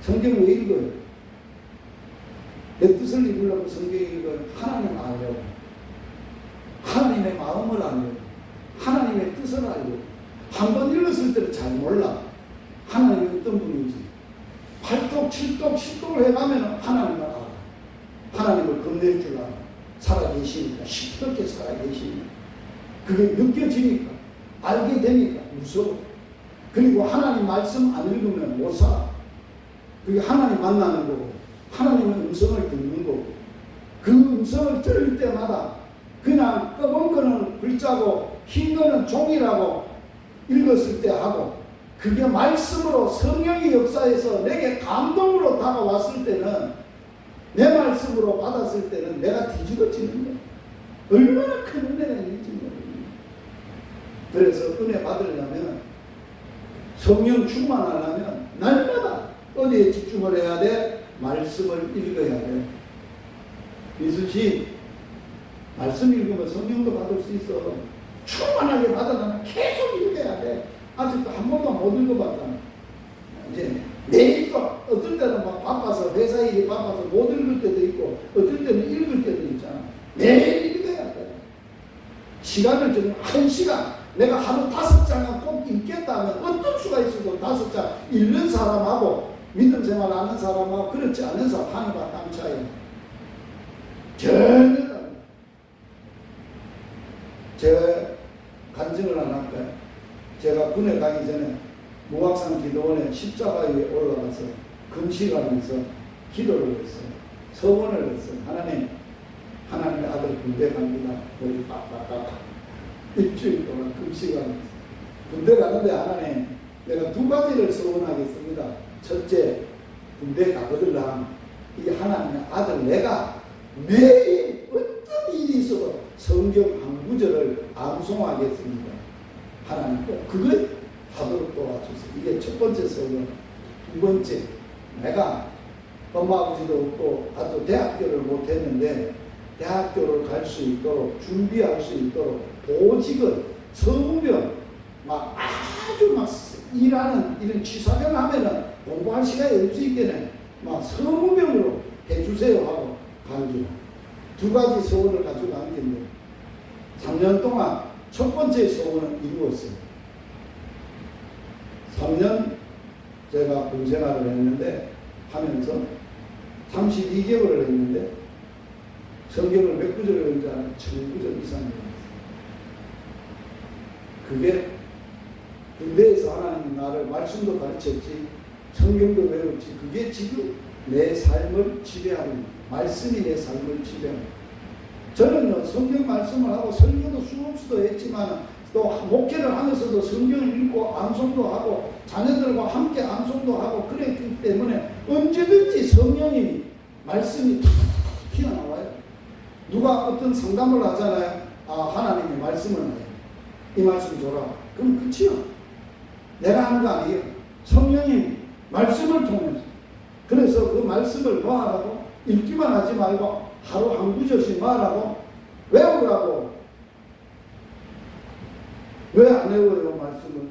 Speaker 1: 성경 왜 읽어요? 내 뜻을 읽으려고 성경 읽어요. 하나님 알려고, 하나님의 마음을 알려고, 하나님의 뜻을 알려고. 한 번 읽었을 때는 잘 몰라. 하나님이 어떤 분인지. 8독, 7독, 10독을 해가면 하나님을 알아. 하나님을 겁낼 줄 알아. 살아계시니까. 시끄럽게 살아계시니까. 그게 느껴지니까. 알게 되니까 무서워. 그리고 하나님 말씀 안 읽으면 못 살아. 그게 하나님 만나는 거고, 하나님의 음성을 듣는 거고, 그 음성을 들을 때마다 그냥 검은 거는 글자고 흰 거는 종이라고 읽었을 때 하고, 그게 말씀으로 성령의 역사에서 내게 감동으로 다가왔을 때는, 내 말씀으로 받았을 때는 내가 뒤집어지는 거야. 얼마나 큰 은혜가 있는지 모릅니다. 그래서 은혜 받으려면, 성령 충만하려면 날마다 어디에 집중을 해야 돼? 말씀을 읽어야 돼. 이수씨, 말씀 읽으면 성령도 받을 수 있어. 충만하게 받으려면 계속 읽어야 돼. 아직도 한 번도 못 읽어봤잖아. 이제 매일 또 어떨 때는 막 바빠서, 회사 일이 바빠서 못 읽을 때도 있고, 어떨 때는 읽을 때도 있잖아. 매일 읽어야 돼. 시간을 정말 1시간, 내가 하루 5장은 꼭 읽겠다면 어떤 수가 있어도 5장 읽는 사람하고 믿음 생활 하는 사람하고 그렇지 않은 사람 하늘과 땅 차이. 전혀 다릅니다. 제가 간증을 안 할까요? 제가 군에 가기 전에 무학산 기도원에 십자가 위에 올라가서 금식하면서 기도를 했어요. 서원을 했어요. 하나님, 하나님의 아들 군대 갑니다. 머리 빡빡빡. 일주일 동안 금식하면서. 군대 가는데 하나님, 내가 2가지를 서원하겠습니다. 첫째, 군대 가거들랑 이 하나님의 아들 내가 매일 어떤 일이 있어도 성경 한 구절을 암송하겠습니다. 하나님 꼭 그걸 하도록 도와주세요. 이게 첫 번째 서원. 두 번째, 내가 엄마 아버지도 없고 아주 대학교를 못했는데 대학교를 갈 수 있도록 준비할 수 있도록 보직을 서무병 막 아주 막 일하는 이런 취사병 하면은 공부할 시간이 없을 수 있겠네. 막 서무병으로 해주세요 하고 간기라. 2가지 소원을 가지고 간기인데 3년 동안 첫 번째 소원을 이루었어요. 3년 제가 군생활을 했는데 하면서 32개월을 했는데 성경을 몇 구절을 했는지 아는 1000구절 이상을 했어요. 그게 군대에서 하나님이 나를 말씀도 가르쳤지 성경도 외웠지 그게 지금 내 삶을 지배하는 말씀이 내 삶을 지배하는 저는요 성경 말씀을 하고 설교도 수업수도 했지만 또 목회를 하면서도 성경을 읽고 암송도 하고 자녀들과 함께 암송도 하고 그랬기 때문에 언제든지 성령이 말씀이 탁 튀어나와요. 누가 어떤 상담을 하잖아요. 아 하나님의 말씀을 해요. 이 말씀 줘라. 그럼 끝이요. 내가 하는 거 아니에요. 성령이 말씀을 통해서. 그래서 그 말씀을 뭐 하라고? 읽기만 하지 말고 하루 한 구절씩 말하고 외우라고. 왜 안 외워요 말씀을?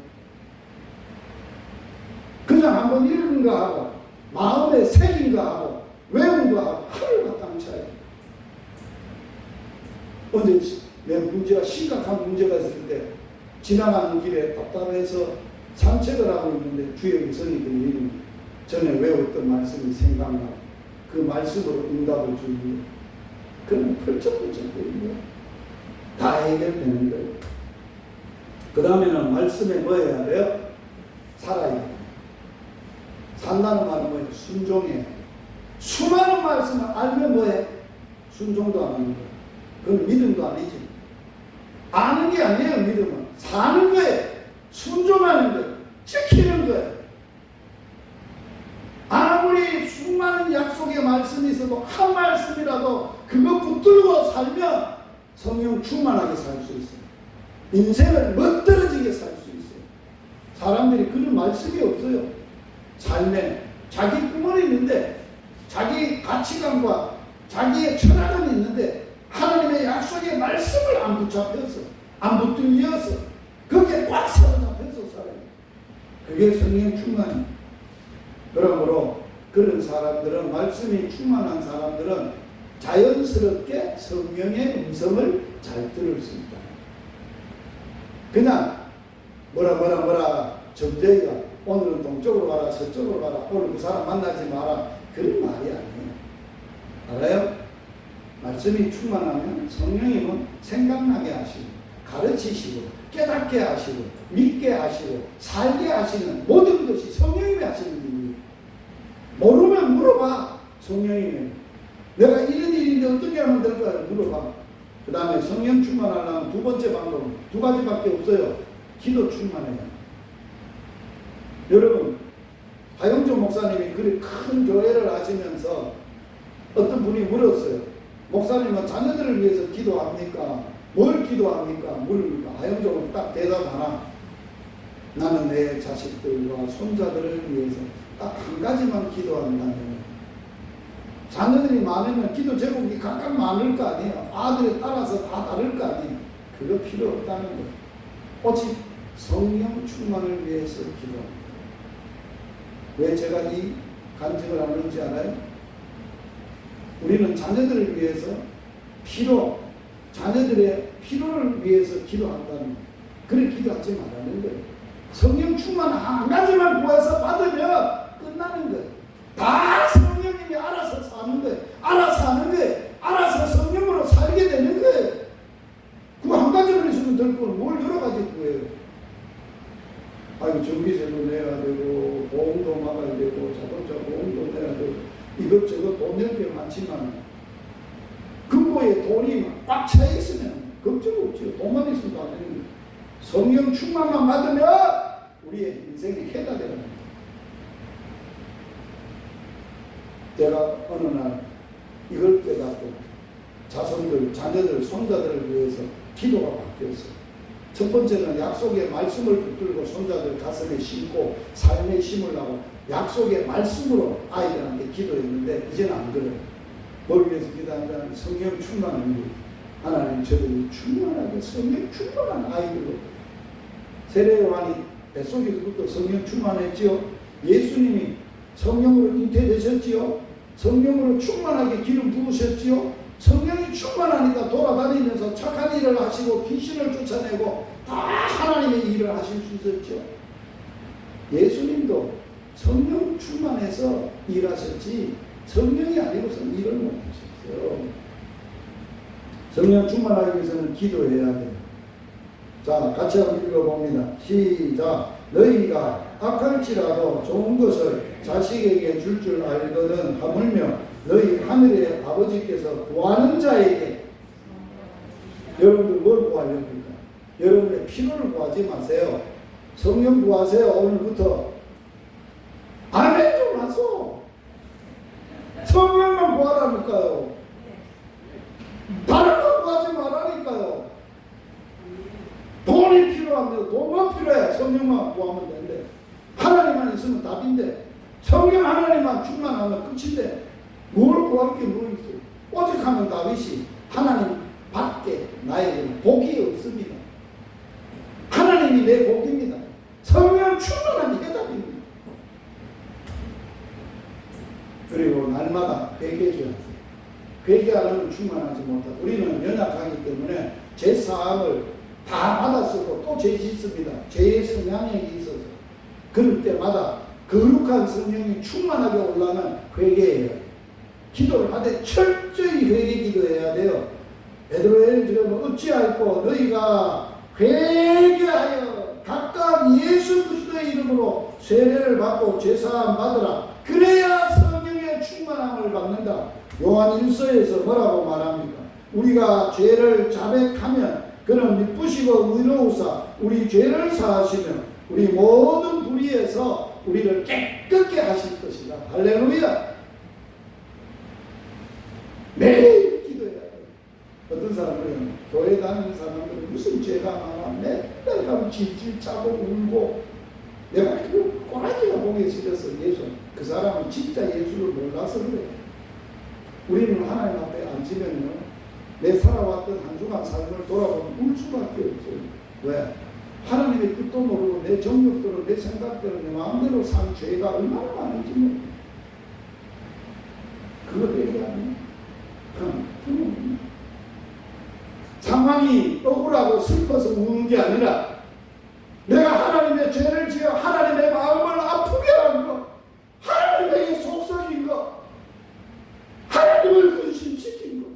Speaker 1: 그냥 한번 읽은 거 하고 마음에 새긴 거 하고 외운 거 하고 하늘과 땅 차이. 언제 내 문제가 심각한 문제가 있을 때 지나가는 길에 답답해서 산책을 하고 있는데 주의 음성이 들리는 전에 외웠던 말씀이 생각나고 그 말씀으로 응답을 주는 거예요. 그러면 펄쩍펄쩍 되는 거예요. 다 해결되는 거예요. 그 다음에는 말씀에 뭐 해야 돼요? 살아야 돼요. 산다는 말은 뭐예요? 순종해야 돼요. 수많은 말씀을 알면 뭐해? 순종도 안 하는 거예요. 그건 믿음도 아니지. 아는 게 아니에요, 믿음은. 사는 거예요. 순종하는 것, 지키는 것. 아무리 수많은 약속의 말씀이 있어도 한 말씀이라도 그거 붙들고 살면 성령 충만하게 살 수 있어요. 인생을 멋들어지게 살 수 있어요. 사람들이 그런 말씀이 없어요. 삶에 자기 꿈은 있는데 자기 가치관과 자기의 철학은 있는데 하나님의 약속의 말씀을 안 붙잡혀서 안 붙들려서 거기에 꽉 사로잡혀서 살아요. 그게 성령 충만입니다. 그러므로 그런 사람들은, 말씀이 충만한 사람들은 자연스럽게 성령의 음성을 잘 들을 수 있다. 그냥 뭐라 점쟁이가 오늘은 동쪽으로 가라 서쪽으로 가라 오늘 그 사람 만나지 마라 그런 말이 아니에요. 알아요? 말씀이 충만하면 성령님은 생각나게 하시고 가르치시고 깨닫게 하시고 믿게 하시고 살게 하시는 모든 것이 성령님이 하시는 일이에요. 모르면 물어봐. 성령님이 내가 이런 일인데 어떻게 하면 될까 물어봐. 그 다음에 성령 충만하려면 두 번째 방법 두 가지밖에 없어요. 기도 충만해요. 여러분 하영조 목사님이 그리 큰 교회를 하시면서 어떤 분이 물었어요. 목사님은 자녀들을 위해서 기도합니까? 뭘 기도합니까? 물으니까 하영조는 딱 대답하나, 나는 내 자식들과 손자들을 위해서 딱 한 가지만 기도한다면, 자녀들이 많으면 기도 제목이 각각 많을 거 아니에요. 아들에 따라서 다 다를 거 아니에요. 그거 필요 없다는 거예요. 오직 성령 충만을 위해서 기도합니다. 왜 제가 이 간증을 하는지 알아요? 우리는 자녀들을 위해서 자녀들의 필요를 위해서 기도한다는 거예요. 그래 기도하지 말라는 거예요. 성령 충만 한 가지만 구해서 받으면 끝나는 거예요. 다 성령님이 알아서 사는 거예요. 알아서 하는 거예요. 알아서 성령으로 살게 되는 거예요. 그거 한 가지만 있으면 될 걸 뭘 여러 가지 구해요. 아이고 전기세도 내야 되고 보험도 막아야 되고 자동차 보험도 내야 되고 이것저것 돈 낼 게 많지만 금고에 돈이 꽉 차 있으면 걱정 없죠. 돈만 있으면 안 되는 거예요. 성령 충만만 받으면 우리의 인생이 해가 되는 거예요. 제가 어느 날 이걸 깨닫고 자손들, 자녀들, 손자들을 위해서 기도가 바뀌었어요. 첫 번째는 약속의 말씀을 붙들고 손자들 가슴에 심고 삶에 심으려고 약속의 말씀으로 아이들한테 기도했는데 이제는 안 그래요. 뭘 위해서 기도한다면 성령 충만한 일. 하나님 저들이 충만하게 성령 충만한 아이들로. 세례 요한이 뱃속에서부터 성령 충만했지요. 예수님이 성령으로 잉태되셨지요. 성령으로 충만하게 기름 부으셨지요. 성령이 충만하니까 돌아다니면서 착한 일을 하시고 귀신을 쫓아내고 다 하나님의 일을 하실 수 있었죠. 예수님도 성령 충만해서 일하셨지 성령이 아니고서는 일을 못하셨어요. 성령 충만하기 위해서는 기도해야 돼요. 자, 같이 한번 읽어봅니다. 시작. 너희가 악할지라도 좋은 것을 자식에게 줄 알거든 하물며 너희 하늘의 아버지께서 구하는 자에게. 여러분들 뭘 구하렵니까? 여러분의 필요를 구하지 마세요. 성령 구하세요. 오늘부터. 아멘 좀 하소. 성령만 구하라니까요. 다른 거 구하지 말라니까요. 돈이 필요합니다. 돈만 필요해. 성령만 구하면 되는데 하나님만 있으면 답인데 성령 하나님만 충만하면 끝인데 뭘 구할 게 뭐 있어요? 오직하면 다윗이 하나님 밖에 나에게는 복이 없습니다. 하나님이 내 복입니다. 성령 충만한 해답입니다. 그리고 날마다 회개해줘야 돼요. 회개 안 하면 충만하지 못하고 우리는 연약하기 때문에 제 사함을 다 받았어도 또 죄 짓습니다. 죄의 성향이 있어서 그럴 때마다 거룩한 성령이 충만하게 올라면 회개해요. 기도를 하되 철저히 회개 기도해야 돼요. 베드로에 지금 어찌할꼬 너희가 회개하여 각각 예수 그리스도의 이름으로 세례를 받고 죄사함 받으라. 그래야 성령의 충만함을 받는다. 요한 1서에서 뭐라고 말합니까? 우리가 죄를 자백하면 그는 미쁘시고 의로우사 우리 죄를 사하시며 우리 모든 불의에서 우리를 깨끗게 하실 것이다. 할렐루야. 매일 기도해야 돼. 어떤 사람들은 교회 다니는 사람들은 무슨 죄가 많아 맨날 가면 질질 짜고 울고 내가 그 꼬라지가 보기 싫어서 예수 그 사람은 진짜 예수를 몰라서 그래. 우리는 하나님 앞에 앉으면요 내 살아왔던 한 주간 삶을 돌아보면 울 수밖에 없어요. 왜? 하나님의 뜻도 모르고 내 정욕대로 내 생각대로 내 마음대로 산 죄가 얼마나 많은지 모르고 그거 얘기하면 상황이 억울하고 슬퍼서 우는 게 아니라 내가 하나님의 죄를 지어 하나님의 마음을 아프게 한 거, 하나님에게 속삭인 거, 하나님을 근심시킨 거,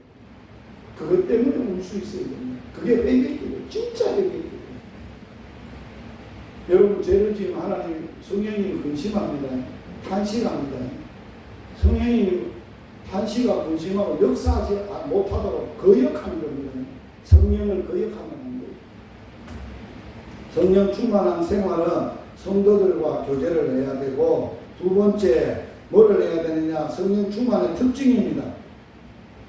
Speaker 1: 그것 때문에 울 수 있어야 됩니다. 그게 회개기도 진짜 회개기도. 여러분 죄를 지으면 하나님 성령님을 근심합니다. 탄식합니다. 성령님 탄식하고 근심하고 역사하지 못하도록 거역하는 겁니다. 성령을 거역하면 안 돼요. 성령 충만한 생활은 성도들과 교제를 해야 되고 두 번째 뭐를 해야 되느냐 성령 충만의 특징입니다.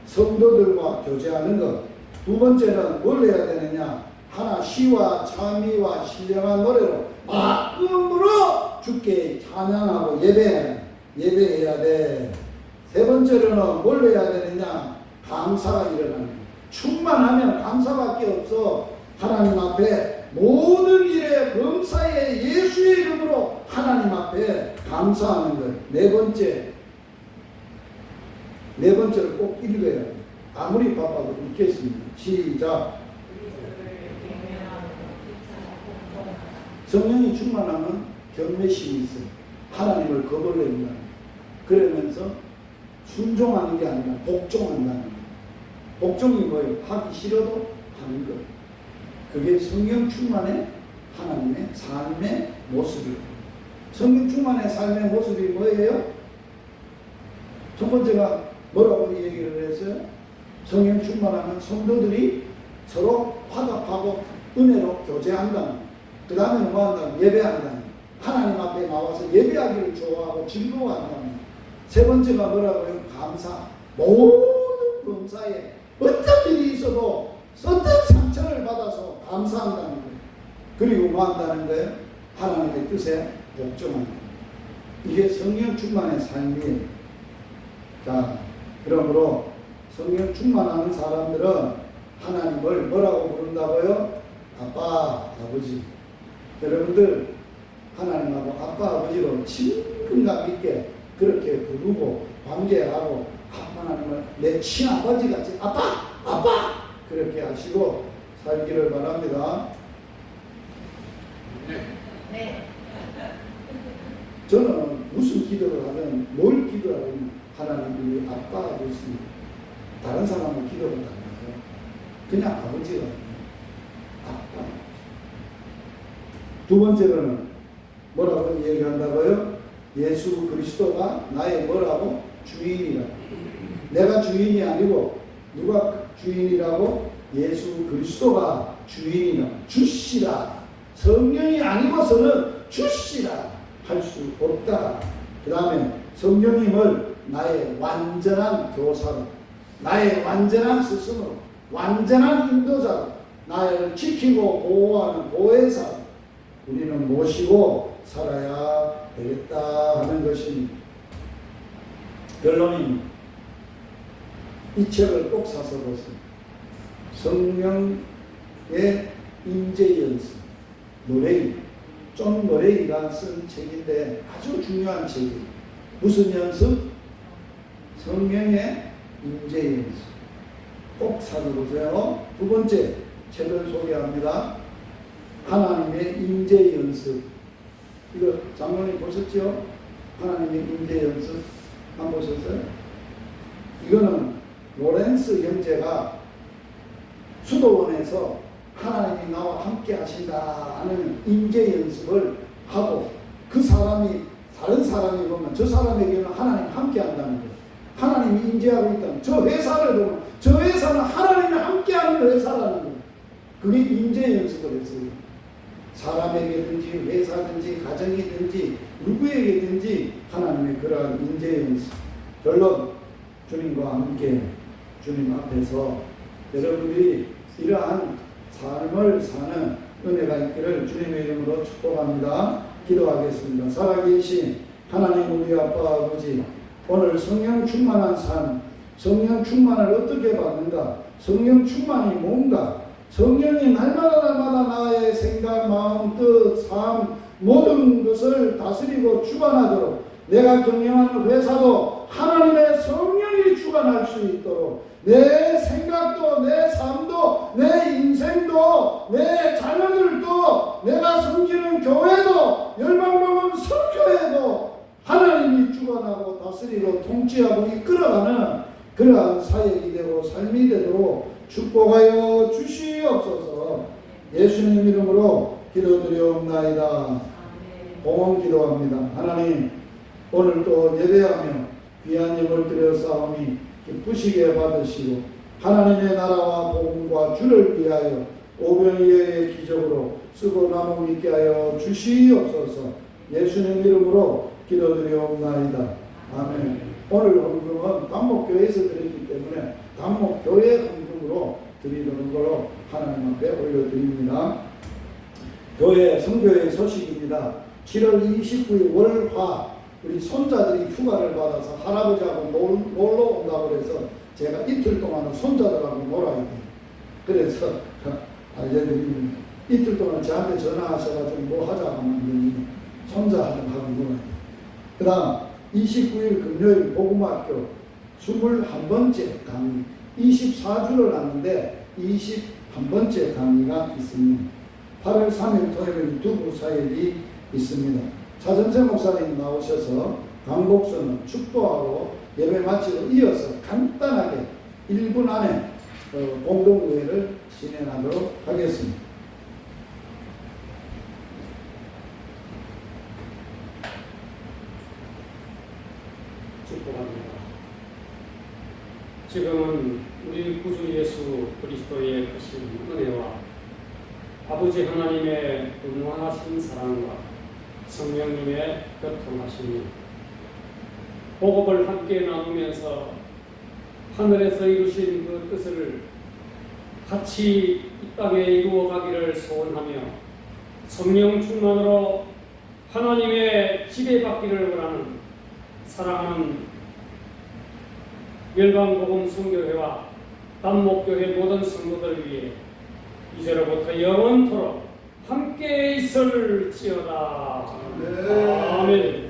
Speaker 1: 성도들과 교제하는 것. 두 번째는 뭘 해야 되느냐 하나 시와 찬미와 신령한 노래로 마음으로 주께 찬양하고 예배해야 돼. 세 번째로는 뭘 해야 되느냐 감사가 일어나는 거예요. 충만하면 감사밖에 없어. 하나님 앞에 모든 일에 범사에 예수의 이름으로 하나님 앞에 감사하는 것. 네 번째로 꼭 읽어야 돼요. 아무리 바빠도 읽겠습니다. 시작. 성령이 충만하면 경외심이 있어요. 하나님을 거부합니다. 그러면서 순종하는 게 아니라 복종한다는 거예요. 복종이 뭐예요? 하기 싫어도 하는 것. 그게 성령 충만의 하나님의 삶의 모습이에요. 성령 충만의 삶의 모습이 뭐예요? 첫 번째가 뭐라고 얘기를 했어요? 성령 충만하면 성도들이 서로 화답하고 은혜로 교제한다는 거예요. 그 다음에는 뭐 한다면 예배한다는 거예요. 하나님 앞에 나와서 예배하기를 좋아하고 즐거워한다는 거예요. 세 번째가 뭐라고요? 감사. 모든 범사에 어떤 일이 있어도 어떤 상처를 받아서 감사한다는 거예요. 그리고 뭐 한다는 거예요? 하나님의 뜻에 복종한다. 이게 성령 충만의 삶이에요. 자, 그러므로 성령 충만하는 사람들은 하나님을 뭐라고 부른다고요? 아빠, 아버지. 여러분들 하나님하고 아빠, 아버지로 친근감 있게 그렇게 부르고 관계하고 하나님을 내 친아버지 같이 아빠, 아빠 그렇게 하시고 살기를 바랍니다.
Speaker 2: 네.
Speaker 1: 저는 무슨 기도를 하든 뭘 기도하든 하나님 우리 아빠, 아버지 다른 사람은 기도를 안 해요. 그냥 아버지가 아빠. 두 번째로는 뭐라고 얘기한다고요? 예수 그리스도가 나의 뭐라고? 주인이라고. 내가 주인이 아니고 누가 주인이라고? 예수 그리스도가 주인이라고. 주시라. 성령이 아니고서는 주시라 할 수 없다. 그 다음에 성령님을 나의 완전한 교사로, 나의 완전한 스승으로, 완전한 인도자로, 나를 지키고 보호하는 보혜사로 우리는 모시고 살아야 되겠다 하는 것입니다. 결론입니다. 이 책을 꼭 사서 보세요. 성령의 임재 연습, 노래이, 존 노레이가 쓴 책인데 아주 중요한 책이에요. 무슨 연습? 성령의 임재 연습. 꼭 사서 보세요. 두 번째 책을 소개합니다. 하나님의 임재 연습. 이거 장로님 보셨죠? 하나님의 임재 연습 안 보셨어요? 이거는 로렌스 형제가 수도원에서 하나님이 나와 함께 하신다 하는 임재 연습을 하고 그 사람이 다른 사람이 보면 저 사람에게는 하나님 함께 한다는 거예요. 하나님이 임재하고 있다는 저 회사를 보면 저 회사는 하나님이 함께 하는 회사라는 거예요. 그게 인재 연습을 했어요. 사람에게든지 회사든지 가정이든지 누구에게든지 하나님의 그러한 인재 연습. 결론, 주님과 함께 주님 앞에서 여러분들이 이러한 삶을 사는 은혜가 있기를 주님의 이름으로 축복합니다. 기도하겠습니다. 살아계신 하나님 우리 아빠 아버지, 오늘 성령 충만한 삶, 성령 충만을 어떻게 받는가, 성령 충만이 뭔가, 성령이 날마다 나의 생각, 마음, 뜻, 삶 모든 것을 다스리고 주관하도록, 내가 경영하는 회사도 하나님의 성령이 주관할 수 있도록, 내 생각도, 내 삶도, 내 인생도, 내 자녀들도, 내가 섬기는 교회도, 열방복음 설교회도 하나님이 주관하고 다스리고 통치하고 이끌어가는 그러한 사역이 되고 삶이 되도록 축복하여 주시옵소서. 예수님 이름으로 기도드리옵나이다. 봉헌 기도합니다. 하나님, 오늘 또 예배하며 귀한 예물 드려 싸움이 기쁘시게 받으시고 하나님의 나라와 복음과 주를 위하여 오병이어의 기적으로 쓰고 나무 있게 하여 주시옵소서. 예수님 이름으로 기도드리옵나이다. 아멘. 오늘 헌금은 단목교회에서 드렸기 때문에 단목교회 헌금으로 드리는 걸로 하나님 앞에 올려드립니다. 교회 성교회 소식입니다. 7월 29일 월화 우리 손자들이 휴가를 받아서 할아버지하고 놀러 온다고 해서 제가 이틀 동안 손자들하고 놀아야 돼요. 그래서 알려드립니다. 이틀 동안 저한테 전화하셔가지고 뭐 하자 하면 손자하고 놀아야 돼요. 그 다음 29일 금요일 복음학교 21번째 강의 24주를 하는데 21번째 강의가 있습니다. 8월 3일 토요일 두부 사역이 있습니다. 차전세 목사님 나오셔서 강복선을 축도하고 예배 마치고 이어서 간단하게 1분 안에 공동의회를 진행하도록 하겠습니다.
Speaker 2: 축복합니다. 지금은 우리 구주 예수 그리스도의 크신 은혜와 아버지 하나님의 무한하신 사랑과 성령님의 교통하심이 복음을 함께 나누면서 하늘에서 이루신 그 뜻을 같이 이 땅에 이루어가기를 소원하며 성령 충만으로 하나님의 지배받기를 원하는 사랑하는 열방복음 선교회와 단목교회 모든 성도들 위해 이제로부터 영원토록 함께 있을지어다.
Speaker 1: 네.
Speaker 2: 아멘.